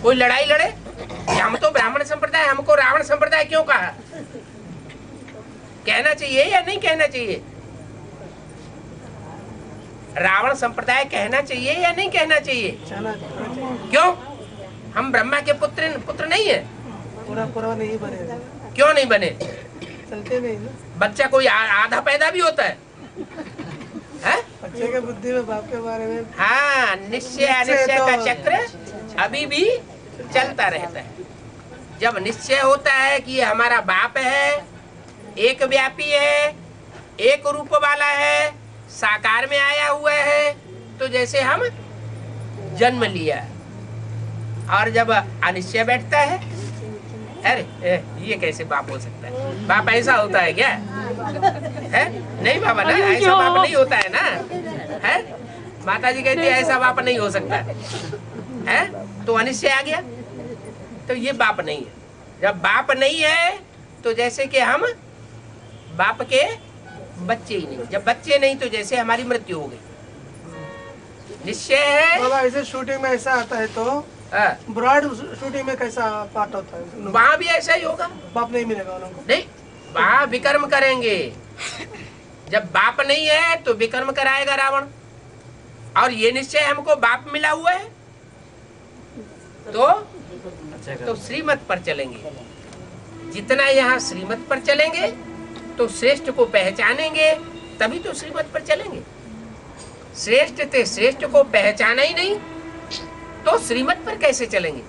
Speaker 1: कोई लड़ाई लड़े कि हम तो ब्राह्मण संप्रदाय, हमको रावण संप्रदाय क्यों कहा? कहना चाहिए या नहीं कहना चाहिए? रावण संप्रदाय कहना चाहिए या नहीं कहना चाहिए? क्यों? हम ब्रह्मा के पुत्र नहीं है?
Speaker 2: पूरा नहीं बने।
Speaker 1: क्यों नहीं बने?
Speaker 2: चलते नहीं ना।
Speaker 1: बच्चा कोई आधा पैदा भी होता है?
Speaker 2: बच्चे के बुद्धि में बाप के बारे में।
Speaker 1: हाँ, निश्चय अनिश्चय का चक्र अभी भी चलता रहता है। जब निश्चय होता है कि ये हमारा बाप है, एक व्यापी है, एक रूप वाला है, साकार में आया हुआ है, तो जैसे हम जन्म लिया। और जब अनिश्चय बैठता है, अरे ये कैसे बाप हो सकता है? बाप ऐसा होता है क्या? है? नहीं बाबा ना, ऐसा बाप नहीं होता है ना। है? माता जी कहती है ऐसा बाप नहीं हो सकता है। तो अनिश्चय आ गया, तो ये बाप नहीं है। जब बाप नहीं है तो जैसे कि हम बाप के बच्चे ही नहीं। जब बच्चे नहीं तो जैसे हमारी मृत्यु हो गई। निश्चय है।
Speaker 2: बाबा ऐसे शूटिंग में ऐसा आता है तो ब्रॉड शूटिंग में कैसा पार्ट होता है?
Speaker 1: वहाँ भी ऐसा ही होगा।
Speaker 2: बाप नहीं मिलेगा उनको? नहीं,
Speaker 1: वहाँ विकर्म करेंगे। जब बाप नहीं है तो विकर्म कराएगा रावण। और ये निश्चय हमको बाप मिला हुआ है तो श्रीमत पर चलेंगे। जितना यहाँ श्रीमत पर चलेंगे तो श्रेष्ठ को पहचानेंगे, तभी तो श्रीमत पर चलेंगे। श्रेष्ठ थे, श्रेष्ठ को पहचाना ही नहीं तो श्रीमत पर कैसे चलेंगे?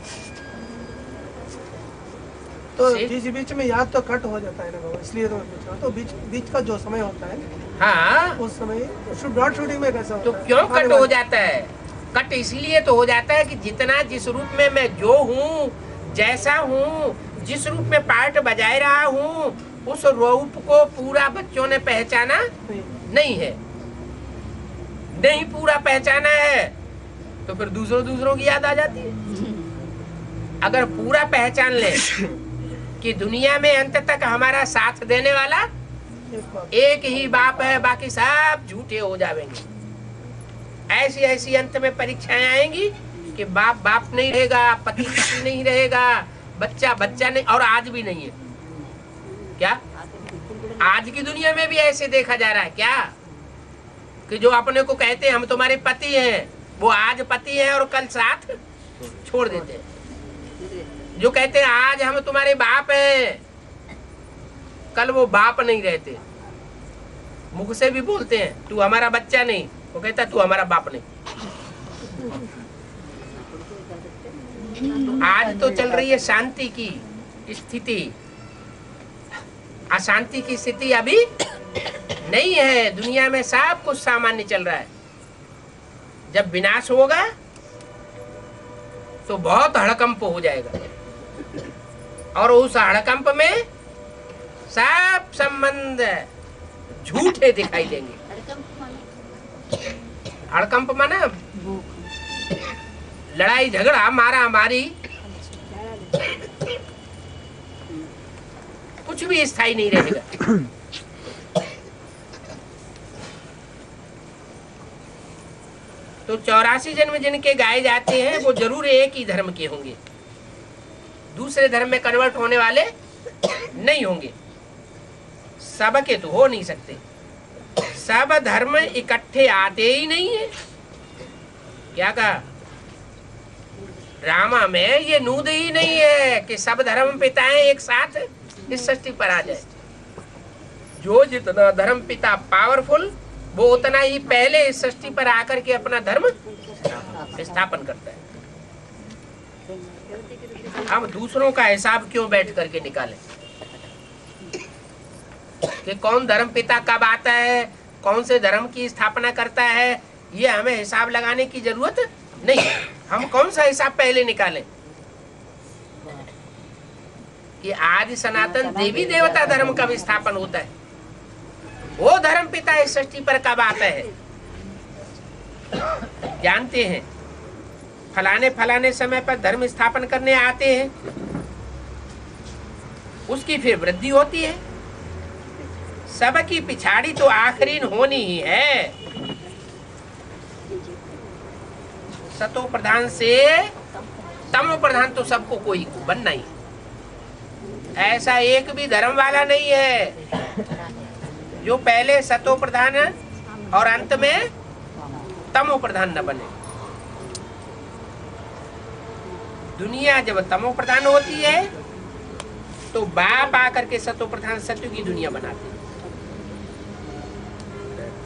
Speaker 2: तो बीच में याद तो कट हो जाता है ना बाबा, इसलिए तो मैं पूछ रहा हूँ। तो बीच का जो समय होता है,
Speaker 1: हाँ,
Speaker 2: उस समय ब्रॉड शूटिंग में कैसा होता
Speaker 1: तो
Speaker 2: है?
Speaker 1: क्यों कट हो जाता है? कट इसलिए तो हो जाता है कि जितना जिस रूप में मैं जो हूँ, जैसा हूँ, जिस रूप में पार्ट बजाए रहा हूँ, उस रूप को पूरा बच्चों ने पहचाना नहीं है, नहीं पूरा पहचाना है, तो फिर दूसरों की याद आ जाती है। अगर पूरा पहचान ले कि दुनिया में अंत तक हमारा साथ देने वाला एक ही बाप है, बाकी सब झूठे हो जाएंगे। ऐसी ऐसी अंत में परीक्षाएं आएंगी कि बाप बाप नहीं रहेगा, पति पति नहीं रहेगा, बच्चा बच्चा नहीं, और आज भी नहीं है। क्या आज की दुनिया में भी ऐसे देखा जा रहा है क्या कि जो अपने को कहते हैं हम तुम्हारे पति हैं, वो आज पति हैं और कल साथ छोड़ देते हैं। जो कहते हैं आज हम तुम्हारे बाप हैं, कल वो बाप नहीं रहते। मुख से भी बोलते हैं तू हमारा बच्चा नहीं, वो कहता तू हमारा बाप नहीं। आज तो चल रही है शांति की स्थिति, अशांति की स्थिति अभी नहीं है। दुनिया में सब कुछ सामान्य चल रहा है। जब विनाश होगा तो बहुत हड़कंप हो जाएगा, और उस हड़कंप में सब संबंध झूठे दिखाई देंगे। हड़कंप माना लड़ाई झगड़ा, मारा मारी, कुछ भी स्थायी नहीं रहेगा। तो 84 जन्म जिनके गाए जाते हैं वो जरूर एक ही धर्म के होंगे, दूसरे धर्म में कन्वर्ट होने वाले नहीं होंगे। सबके तो हो नहीं सकते, सब धर्म इकट्ठे आते ही नहीं है। क्या कहा? रामा में ये नूद ही नहीं है कि सब धर्म पिताएं एक साथ इस सृष्टि पर आ जाए। जो जितना धर्म पिता पावरफुल, वो उतना ही पहले इस सृष्टि पर आकर के अपना धर्म स्थापन करता है। हम दूसरों का हिसाब क्यों बैठ करके निकालें कि कौन धर्म पिता कब आता है, कौन से धर्म की स्थापना करता है, ये हमें हिसाब लगाने की जरूरत नहीं। हम कौन सा हिसाब पहले निकालें कि आज सनातन देवी देवता धर्म का विस्थापन होता है, वो धर्म पिता इस सृष्टि पर कब आता है। जानते हैं फलाने फलाने समय पर धर्म स्थापन करने आते हैं, उसकी फिर वृद्धि होती है। सबकी पिछाड़ी तो आखिरी होनी ही है। सतो प्रधान से तमो प्रधान तो सबको कोई बनना ही। ऐसा एक भी धर्म वाला नहीं है जो पहले सतो प्रधान और अंत में तमो प्रधान न बने। दुनिया जब तमो प्रधान होती है तो बाप आकर के सतो प्रधान सत्य की दुनिया बनाते हैं।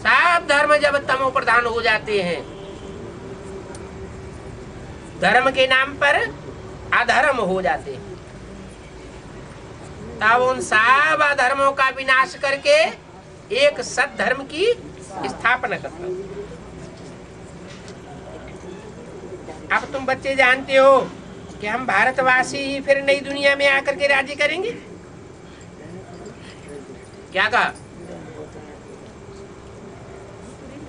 Speaker 1: सब धर्म जब तमो प्रधान हो जाते हैं, धर्म के नाम पर अधर्म हो जाते हैं, तब उन सब अधर्मों का विनाश करके एक सत धर्म की स्थापना करता हूं। अब तुम बच्चे जानते हो कि हम भारतवासी ही फिर नई दुनिया में आकर के राज्य करेंगे। क्या कहा?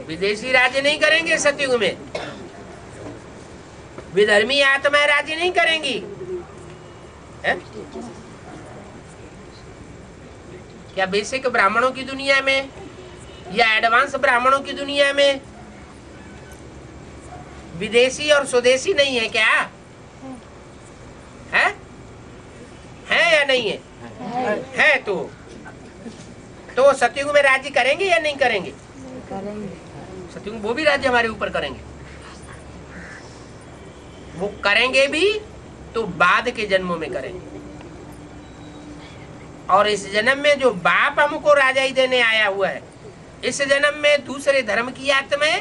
Speaker 1: विदेशी राज्य नहीं करेंगे सतयुग में, विधर्मी आत्मा राज्य नहीं करेंगी। है? क्या बेसिक ब्राह्मणों की दुनिया में या एडवांस ब्राह्मणों की दुनिया में विदेशी और स्वदेशी नहीं है क्या? है या नहीं है? है तो सतयुग में राज्य करेंगे या नहीं करेंगे? सतयुग में वो भी राज्य हमारे ऊपर करेंगे। वो करेंगे भी तो बाद के जन्मों में करेंगे। और इस जन्म में जो बाप हमको राजाई देने आया हुआ है, इस जन्म में दूसरे धर्म की आत्माएं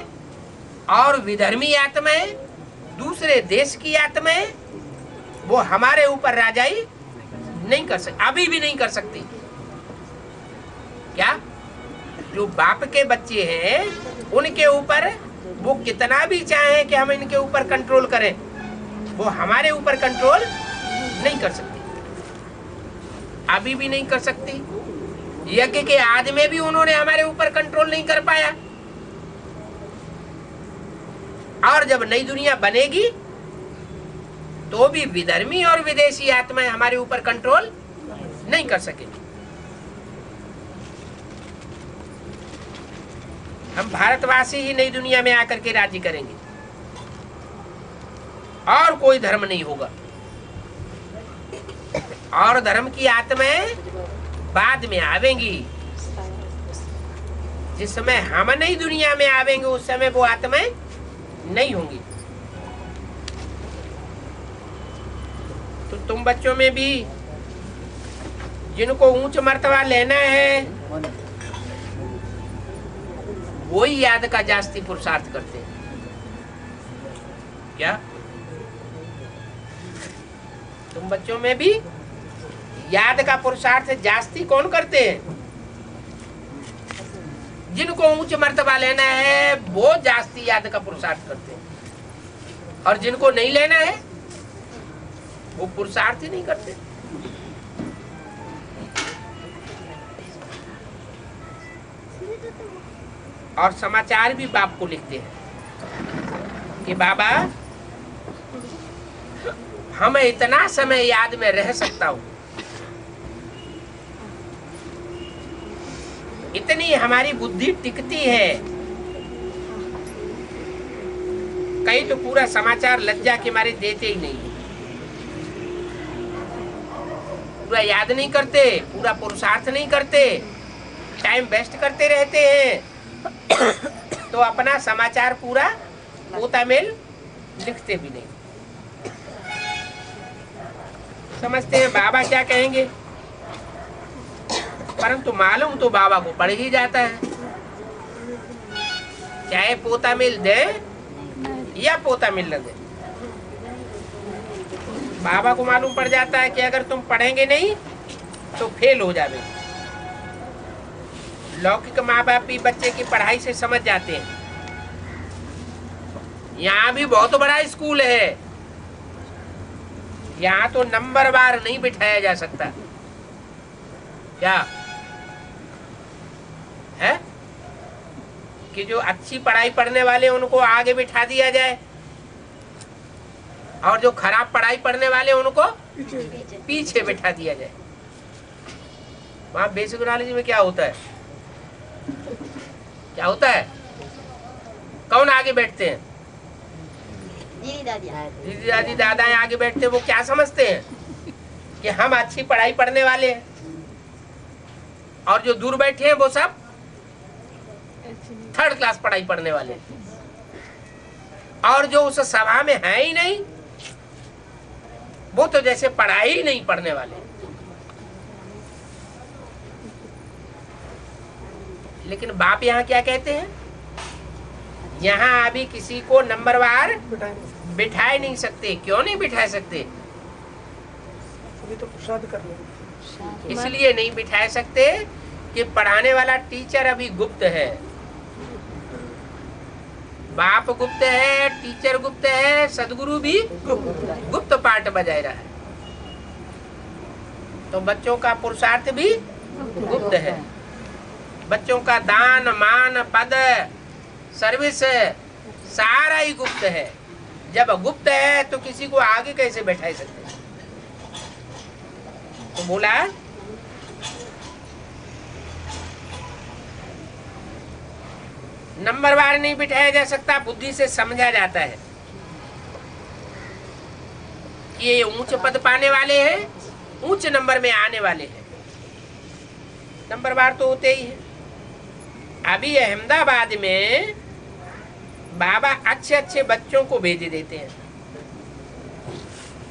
Speaker 1: और विधर्मी आत्माएं, दूसरे देश की आत्माएं, वो हमारे ऊपर राजाई नहीं कर सकती, अभी भी नहीं कर सकती। क्या? जो बाप के बच्चे हैं उनके ऊपर वो कितना भी चाहे कि हम इनके ऊपर कंट्रोल करें, वो हमारे ऊपर कंट्रोल नहीं कर सकती, अभी भी नहीं कर सकती। यज्ञ के आदि में भी उन्होंने हमारे ऊपर कंट्रोल नहीं कर पाया, और जब नई दुनिया बनेगी तो भी विधर्मी और विदेशी आत्माएं हमारे ऊपर कंट्रोल नहीं कर सकेंगी। हम भारतवासी ही नई दुनिया में आकर के राज्य करेंगे, और कोई धर्म नहीं होगा, और धर्म की आत्माएं बाद में आवेंगी। जिस समय हम नई दुनिया में आवेंगे उस समय वो आत्माएं नहीं होंगी। तो तुम बच्चों में भी जिनको ऊंच मर्तबा लेना है वही याद का जास्ती पुरुषार्थ करते हैं। क्या तुम बच्चों में भी याद का पुरुषार्थ जास्ती कौन करते हैं? जिनको ऊंच मर्तबा लेना है वो जास्ती याद का पुरुषार्थ करते हैं, और जिनको नहीं लेना है वो पुरुषार्थ ही नहीं करते। और समाचार भी बाप को लिखते हैं कि बाबा हम इतना समय याद में रह सकता हूं, इतनी हमारी बुद्धि टिकती है। कई तो पूरा समाचार लज्जा के मारे देते ही नहीं, पूरा याद नहीं करते, पूरा पुरुषार्थ नहीं करते, टाइम वेस्ट करते रहते हैं। तो अपना समाचार पूरा पोता मेल लिखते भी नहीं, समझते हैं बाबा क्या कहेंगे, परंतु मालूम तो बाबा को पड़ ही जाता है। चाहे पोता मिल दे या पोता मिल न दे, बाबा को मालूम पड़ जाता है कि अगर तुम पढ़ेंगे नहीं तो फेल हो जाओगे। लौकिक माँ बाप भी बच्चे की पढ़ाई से समझ जाते हैं। यहाँ भी बहुत बड़ा स्कूल है, यहाँ तो नंबर बार नहीं बिठाया जा सकता। क्या है कि जो अच्छी पढ़ाई पढ़ने वाले उनको आगे बिठा दिया जाए, और जो खराब पढ़ाई पढ़ने वाले उनको पीछे बिठा दिया जाए। वहां बेसिक नॉलेज में क्या होता है, क्या होता है, कौन आगे बैठते हैं?
Speaker 5: दीदी दादी
Speaker 1: दीदी दादी दादाएं आगे बैठते हैं। वो क्या समझते हैं कि हम अच्छी पढ़ाई पढ़ने वाले हैं, और जो दूर बैठे हैं वो सब थर्ड क्लास पढ़ाई पढ़ने वाले हैं, और जो उस सभा में है ही नहीं वो तो जैसे पढ़ाई ही नहीं पढ़ने वाले। लेकिन बाप यहाँ क्या कहते हैं, यहाँ अभी किसी को नंबरवार बिठाए नहीं सकते। क्यों नहीं बिठा सकते?
Speaker 2: तो प्रसाद कर लेंगे।
Speaker 1: इसलिए नहीं बिठा सकते कि पढ़ाने वाला टीचर अभी गुप्त है। बाप गुप्त है, टीचर गुप्त है, सदगुरु भी गुप्त पाठ बजाय रहा है। तो बच्चों का पुरुषार्थ भी गुप्त है, बच्चों का दान मान पद सर्विस सारा ही गुप्त है। जब गुप्त है तो किसी को आगे कैसे बैठा सकते? तो बोला नंबरवार नहीं बिठाया जा सकता, बुद्धि से समझा जाता है कि ये ऊंच पद पाने वाले हैं, ऊंच नंबर में आने वाले हैं। नंबरवार तो होते ही है। अभी अहमदाबाद में बाबा अच्छे अच्छे बच्चों को भेज देते हैं।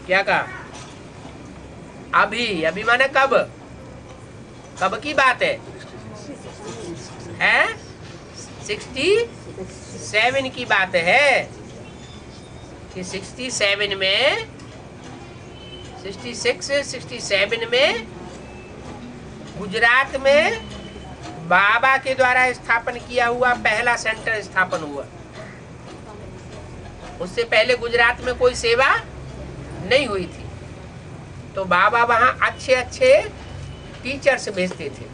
Speaker 1: क्या कहा? अभी अभी माने कब? कब की बात है? 67 की बात है कि 67 में 67 में गुजरात में बाबा के द्वारा स्थापन किया हुआ पहला सेंटर स्थापन हुआ। उससे पहले गुजरात में कोई सेवा नहीं हुई थी, तो बाबा वहां अच्छे अच्छे टीचर्स भेजते थे।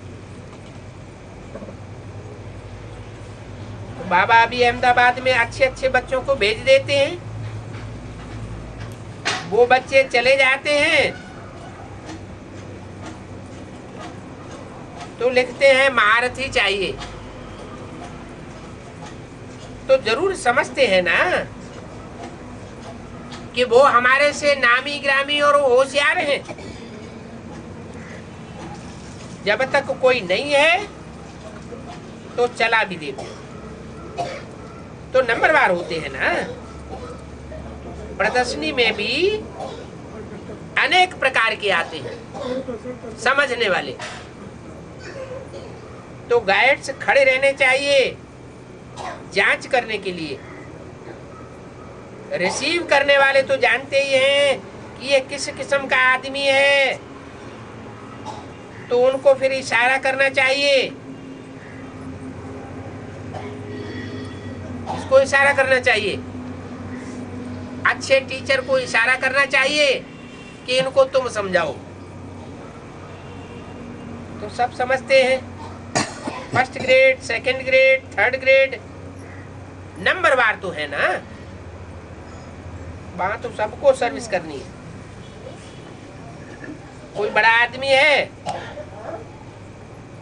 Speaker 1: तो बाबा अभी अहमदाबाद में अच्छे अच्छे बच्चों को भेज देते हैं, वो बच्चे चले जाते हैं तो लिखते हैं महारथी चाहिए। तो जरूर समझते हैं ना कि वो हमारे से नामी ग्रामी और होशियार हैं। जब तक कोई नहीं है तो चला भी देते, तो नंबरवार होते हैं ना। प्रदर्शनी में भी अनेक प्रकार के आते हैं समझने वाले, तो गाइड्स खड़े रहने चाहिए जांच करने के लिए। रिसीव करने वाले तो जानते ही हैं कि ये किस किस्म का आदमी है, तो उनको फिर इशारा करना चाहिए। इसको इशारा करना चाहिए, अच्छे टीचर को इशारा करना चाहिए कि इनको तुम समझाओ। तो सब समझते हैं, first grade, second grade, third grade, नंबरवार तो है ना। वहां तो सबको सर्विस करनी है। कोई बड़ा आदमी है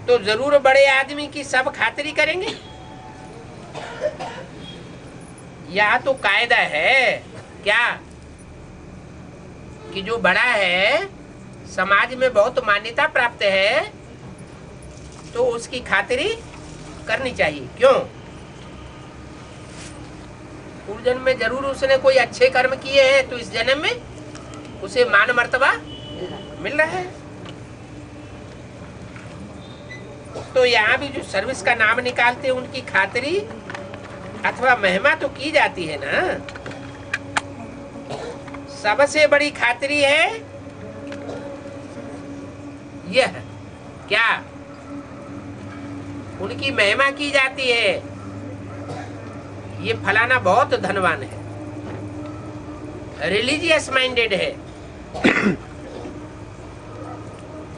Speaker 1: तो जरूर बड़े आदमी की सब खातिरी करेंगे। यह तो कायदा है क्या कि जो बड़ा है, समाज में बहुत मान्यता प्राप्त है, तो उसकी खातिरी करनी चाहिए। क्यों? पूर्व जन्म में जरूर उसने कोई अच्छे कर्म किए हैं, तो इस जन्म में उसे मान मर्तबा मिल रहा है। तो यहाँ भी जो सर्विस का नाम निकालते हैं, उनकी खातिरी अथवा महिमा तो की जाती है ना। सबसे बड़ी खातिरी है यह, क्या उनकी महिमा की जाती है, ये फलाना बहुत धनवान है, रिलीजियस माइंडेड है।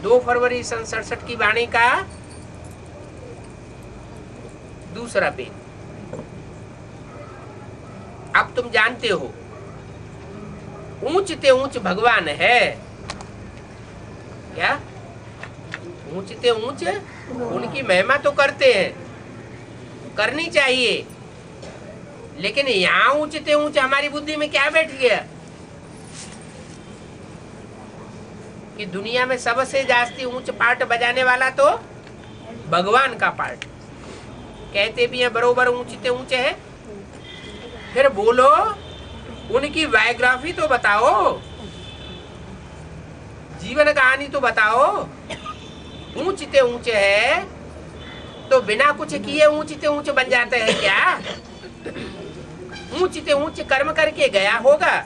Speaker 1: 2 फरवरी सन 67 की वाणी का दूसरा पेज। अब तुम जानते हो ऊंच ते ऊंच भगवान है क्या? ऊंच ते ऊंच उनकी महिमा तो करते हैं, करनी चाहिए, लेकिन यहाँ ऊंच ते ऊंच हमारी बुद्धि में क्या बैठ गया कि दुनिया में सबसे जास्ती ऊंच पार्ट बजाने वाला तो भगवान का पार्ट। कहते भी हैं बरोबर ऊंच ते ऊंचे है। फिर बोलो, उनकी बायोग्राफी तो बताओ, जीवन कहानी तो बताओ। ऊंचते ऊंचे है तो बिना कुछ किए ऊंचते ऊंचे बन जाते हैं क्या? ऊंचते ऊंचे कर्म करके गया होगा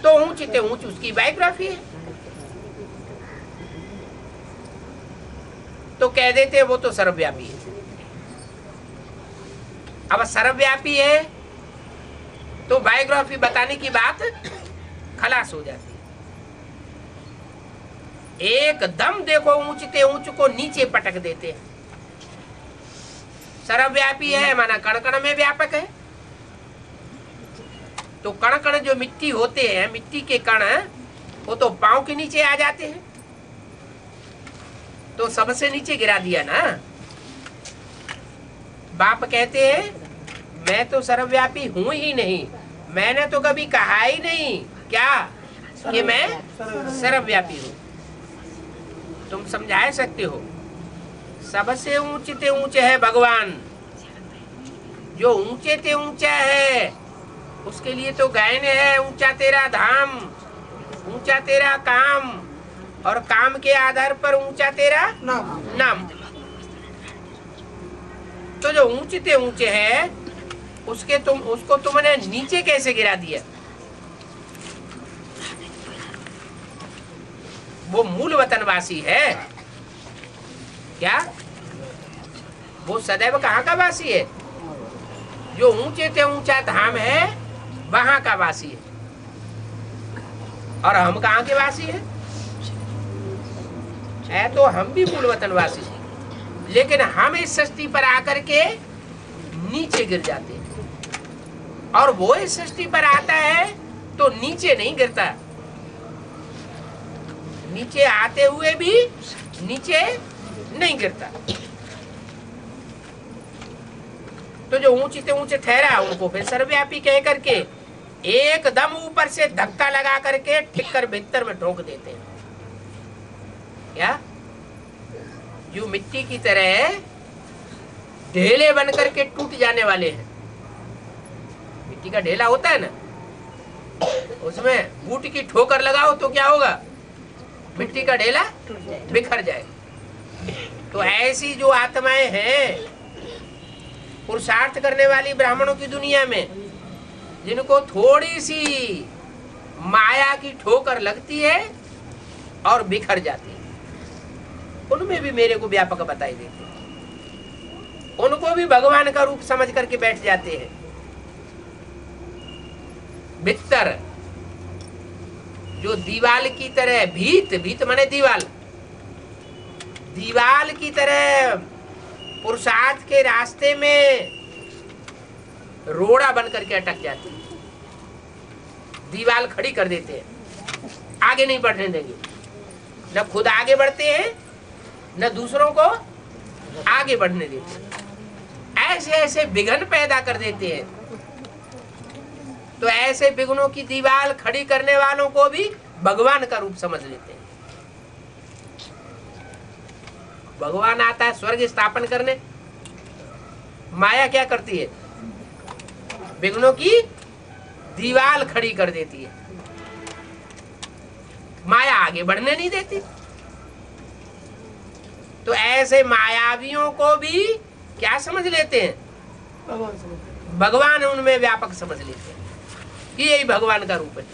Speaker 1: तो ऊंचते ऊंच उसकी बायोग्राफी है। तो कह देते वो तो सर्वव्यापी है। अब सर्वव्यापी है तो बायोग्राफी बताने की बात खलास हो जाती है। एकदम देखो ऊंचते ऊंच को नीचे पटक देते हैं। सर्वव्यापी है माना कण कण में व्यापक है। तो कण कण जो मिट्टी होते हैं, मिट्टी के कण, वो तो पांव के नीचे आ जाते हैं, तो सबसे नीचे गिरा दिया ना। बाप कहते हैं मैं तो सर्वव्यापी हूं ही नहीं, मैंने तो कभी कहा ही नहीं क्या कि मैं सर्वव्यापी हूं। तुम समझा सकते हो सबसे ऊंचे ऊंचे है भगवान। जो ऊंचे ते ऊंचा है उसके लिए तो गायन है, ऊंचा तेरा धाम, ऊंचा तेरा काम, और काम के आधार पर ऊंचा तेरा नाम। तो जो ऊंचे ऊंचे है उसको तुमने नीचे कैसे गिरा दिया? वो मूल वतनवासी है क्या? वो सदैव कहाँ का वासी है? जो ऊंचे से ऊंचा धाम है वहां का वासी है, और हम कहाँ के वासी हैं? है तो हम भी मूलवतन वासी हैं, लेकिन हम इस सृष्टि पर आकर के नीचे गिर जाते हैं, और वो इस सृष्टि पर आता है तो नीचे नहीं गिरता, नीचे आते हुए भी नीचे नहीं गिरता। तो जो ऊंचे से ऊंचे ठहरा उनको फिर सर्वव्यापी कह करके एकदम ऊपर से धक्का लगा करके ठीक कर भीतर में ठोक देते हैं। क्या जो मिट्टी की तरह ढेले बन करके टूट जाने वाले हैं। मिट्टी का ढेला होता है ना, उसमें बूट की ठोकर लगाओ तो क्या होगा? मिट्टी का ढेला बिखर जाएगा। तो ऐसी जो आत्माएं हैं पुरुषार्थ करने वाली ब्राह्मणों की दुनिया में, जिनको थोड़ी सी माया की ठोकर लगती है और बिखर जाती है, उनमें भी मेरे को व्यापक बताई देते हैं। उनको भी भगवान का रूप समझ करके बैठ जाते हैं। भीतर जो दीवाल की तरह, भीत माने दीवाल, दीवाल की तरह पुरुषार्थ के रास्ते में रोड़ा बन करके अटक जाती है। दीवाल खड़ी कर देते हैं, आगे नहीं बढ़ने देंगे, न खुद आगे बढ़ते हैं न दूसरों को आगे बढ़ने देते हैं। ऐसे ऐसे विघ्न पैदा कर देते हैं। तो ऐसे विघ्नों की दीवार खड़ी करने वालों को भी भगवान का रूप समझ लेते हैं। भगवान आता है स्वर्ग स्थापन करने, माया क्या करती है? विघ्नों की दीवार खड़ी कर देती है, माया आगे बढ़ने नहीं देती। तो ऐसे मायावियों को भी क्या समझ लेते हैं? भगवान उनमें व्यापक समझ लेते हैं कि यही भगवान का रूप है।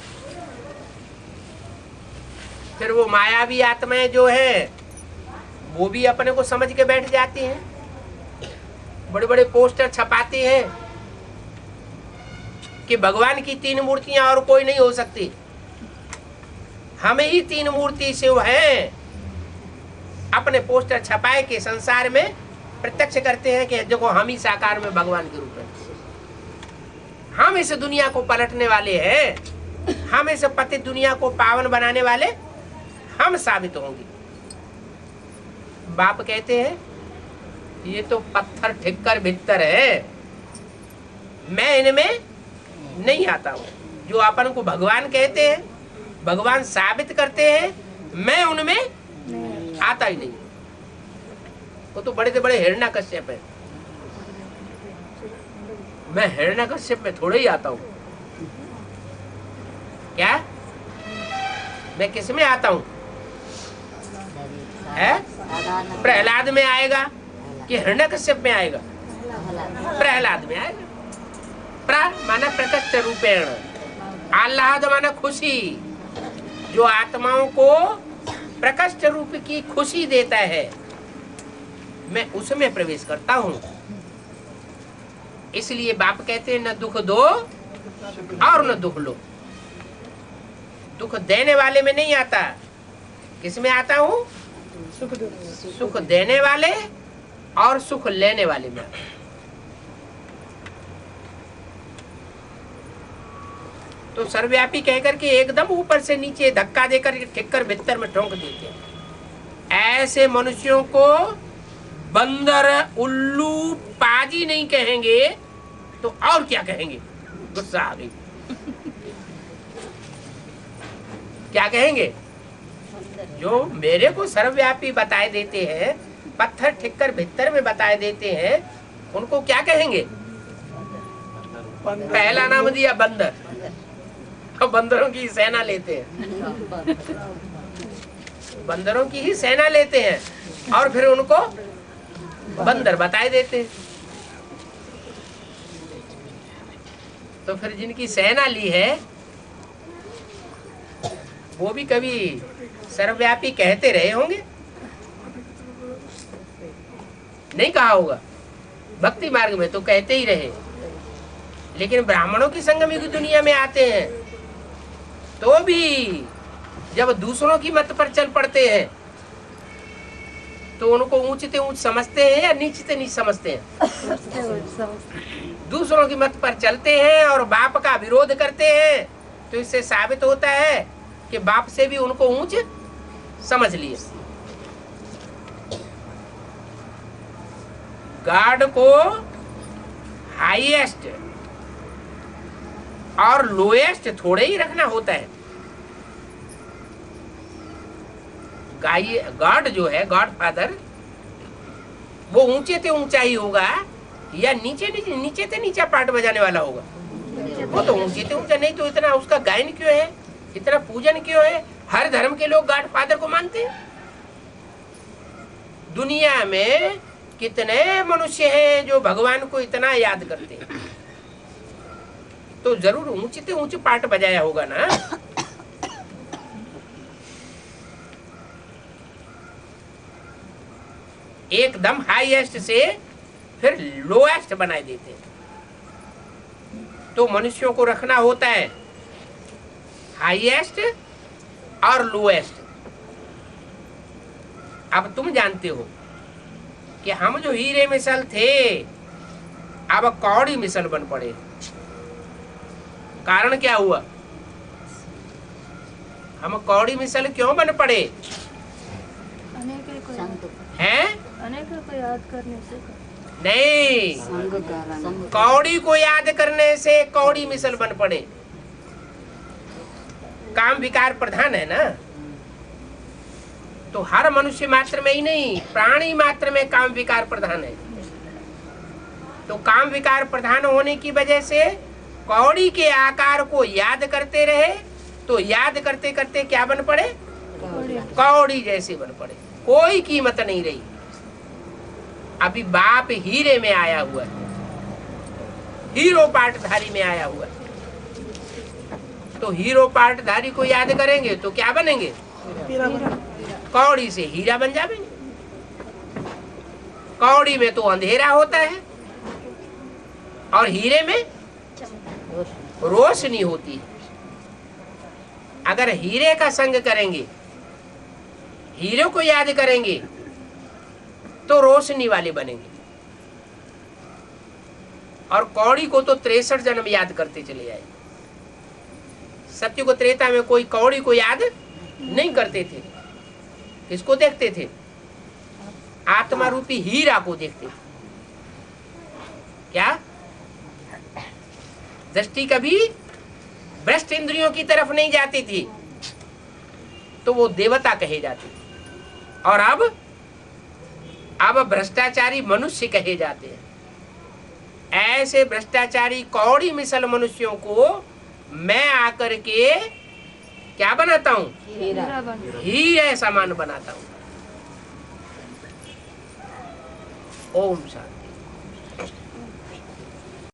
Speaker 1: फिर वो मायावी आत्माएं जो है वो भी अपने को समझ के बैठ जाती हैं। बड़े बड़े पोस्टर छपाते हैं कि भगवान की 3 मूर्तियां और कोई नहीं हो सकती, हमें ही 3 मूर्ति शिव हैं। अपने पोस्टर छपाए के संसार में प्रत्यक्ष करते हैं कि देखो हम ही साकार में भगवान के रूप में, हम इस दुनिया को पलटने वाले हैं, हम इस पतित दुनिया को पावन बनाने वाले हम साबित होंगे। बाप कहते हैं ये तो पत्थर ठिक्कर भित्तर है, मैं इनमें नहीं आता हूँ। जो अपन को भगवान कहते हैं, भगवान साबित करते हैं, मैं उनमें आता ही नहीं। वो तो बड़े से बड़े हिरण्यकश्यप है, मैं हिरण्यकश्यप में थोड़े ही आता हूँ। क्या मैं किस में आता हूँ? प्रहलाद में आएगा कि हिरण्यकश्यप में आएगा? प्रहलाद में आएगा। प्र माना प्रकट रूपेण, आह्लाद माना खुशी। जो आत्माओं को प्रकट रूप की खुशी देता है, मैं उसमें प्रवेश करता हूँ। इसलिए बाप कहते हैं न दुख दो और न दुख लो। दुख देने वाले में नहीं आता, किस में आता हूँ? सुख देने वाले और सुख लेने वाले में। तो सर्वव्यापी कहकर के एकदम ऊपर से नीचे धक्का देकर ठिक्कर भीतर में ठोक देते हैं। ऐसे मनुष्यों को बंदर, उल्लू, पाजी नहीं कहेंगे तो और क्या कहेंगे? गुस्सा आ गई। क्या कहेंगे? जो मेरे को सर्वव्यापी बताए देते हैं, पत्थर ठिक्कर भीतर में बताए देते हैं, उनको क्या कहेंगे? पहला नाम दिया बंदर, और बंदरों की सेना लेते हैं, बंदरों की ही सेना लेते हैं और फिर उनको बंदर बताए देते हैं। तो फिर जिनकी सेना ली है वो भी कभी सर्वव्यापी कहते रहे होंगे? नहीं कहा होगा। भक्ति मार्ग में तो कहते ही रहे लेकिन ब्राह्मणों की संगम की दुनिया में आते हैं तो भी जब दूसरों की मत पर चल पड़ते हैं तो उनको ऊंचते ऊंच समझते हैं या नीचते नीच समझते हैं? दूसरों की मत पर चलते हैं और बाप का विरोध करते हैं, तो इससे साबित होता है कि बाप से भी उनको ऊंच समझ लिए। गॉड को हाईएस्ट और लोएस्ट थोड़े ही रखना होता है। गॉड जो है, गॉड फादर, वो ऊंचे से ऊंचा ही होगा या नीचे से नीचा पार्ट बजाने वाला होगा? वो तो ऊंचे से ऊंचा, नहीं तो इतना उसका गायन क्यों है, इतना पूजन क्यों है? हर धर्म के लोग गॉड फादर को मानते हैं। दुनिया में कितने मनुष्य हैं जो भगवान को इतना याद करते हैं, तो जरूर ऊंचे से ऊंचे पार्ट बजाया होगा ना। एकदम हाईएस्ट से फिर लोएस्ट बना देते हैं। तो मनुष्यों को रखना होता है हाईएस्ट और लोएस्ट। अब तुम जानते हो कि हम जो हीरे मिसल थे अब कौड़ी मिसल बन पड़े। कारण क्या हुआ? हम कौड़ी मिसल क्यों बन पड़े हैं?
Speaker 3: अनेक को याद करने से
Speaker 1: नहीं, कौड़ी को याद करने से कौड़ी मिसल बन पड़े। काम विकार प्रधान है ना, तो हर मनुष्य मात्र में ही नहीं, प्राणी मात्र में काम विकार प्रधान है। तो काम विकार प्रधान होने की वजह से कौड़ी के आकार को याद करते रहे, तो याद करते करते क्या बन पड़े? कौड़ी जैसे बन पड़े, कोई कीमत नहीं रही। अभी बाप हीरे में आया हुआ है, हीरो पार्टधारी में आया हुआ है। तो हीरो पार्टधारी को याद करेंगे तो क्या बनेंगे? कौड़ी से हीरा बन जाएंगे। कौड़ी में तो अंधेरा होता है और हीरे में रोशनी होती है। अगर हीरे का संग करेंगे, हीरे को याद करेंगे तो रोशनी वाले बनेंगे। और कौड़ी को तो 63 जन्म याद करते चले आए। सत्य को त्रेता में कोई कौड़ी को याद नहीं करते थे। किसको देखते थे? आत्मा रूपी हीरा को देखते थे। क्या दृष्टि कभी भ्रष्ट इंद्रियों की तरफ नहीं जाती थी, तो वो देवता कहे जाते थे। और अब भ्रष्टाचारी मनुष्य कहे जाते हैं। ऐसे भ्रष्टाचारी कौड़ी मिसल मनुष्यों को मैं आकर के क्या बनाता हूँ? हीरे समान बनाता हूँ। ओम शांति।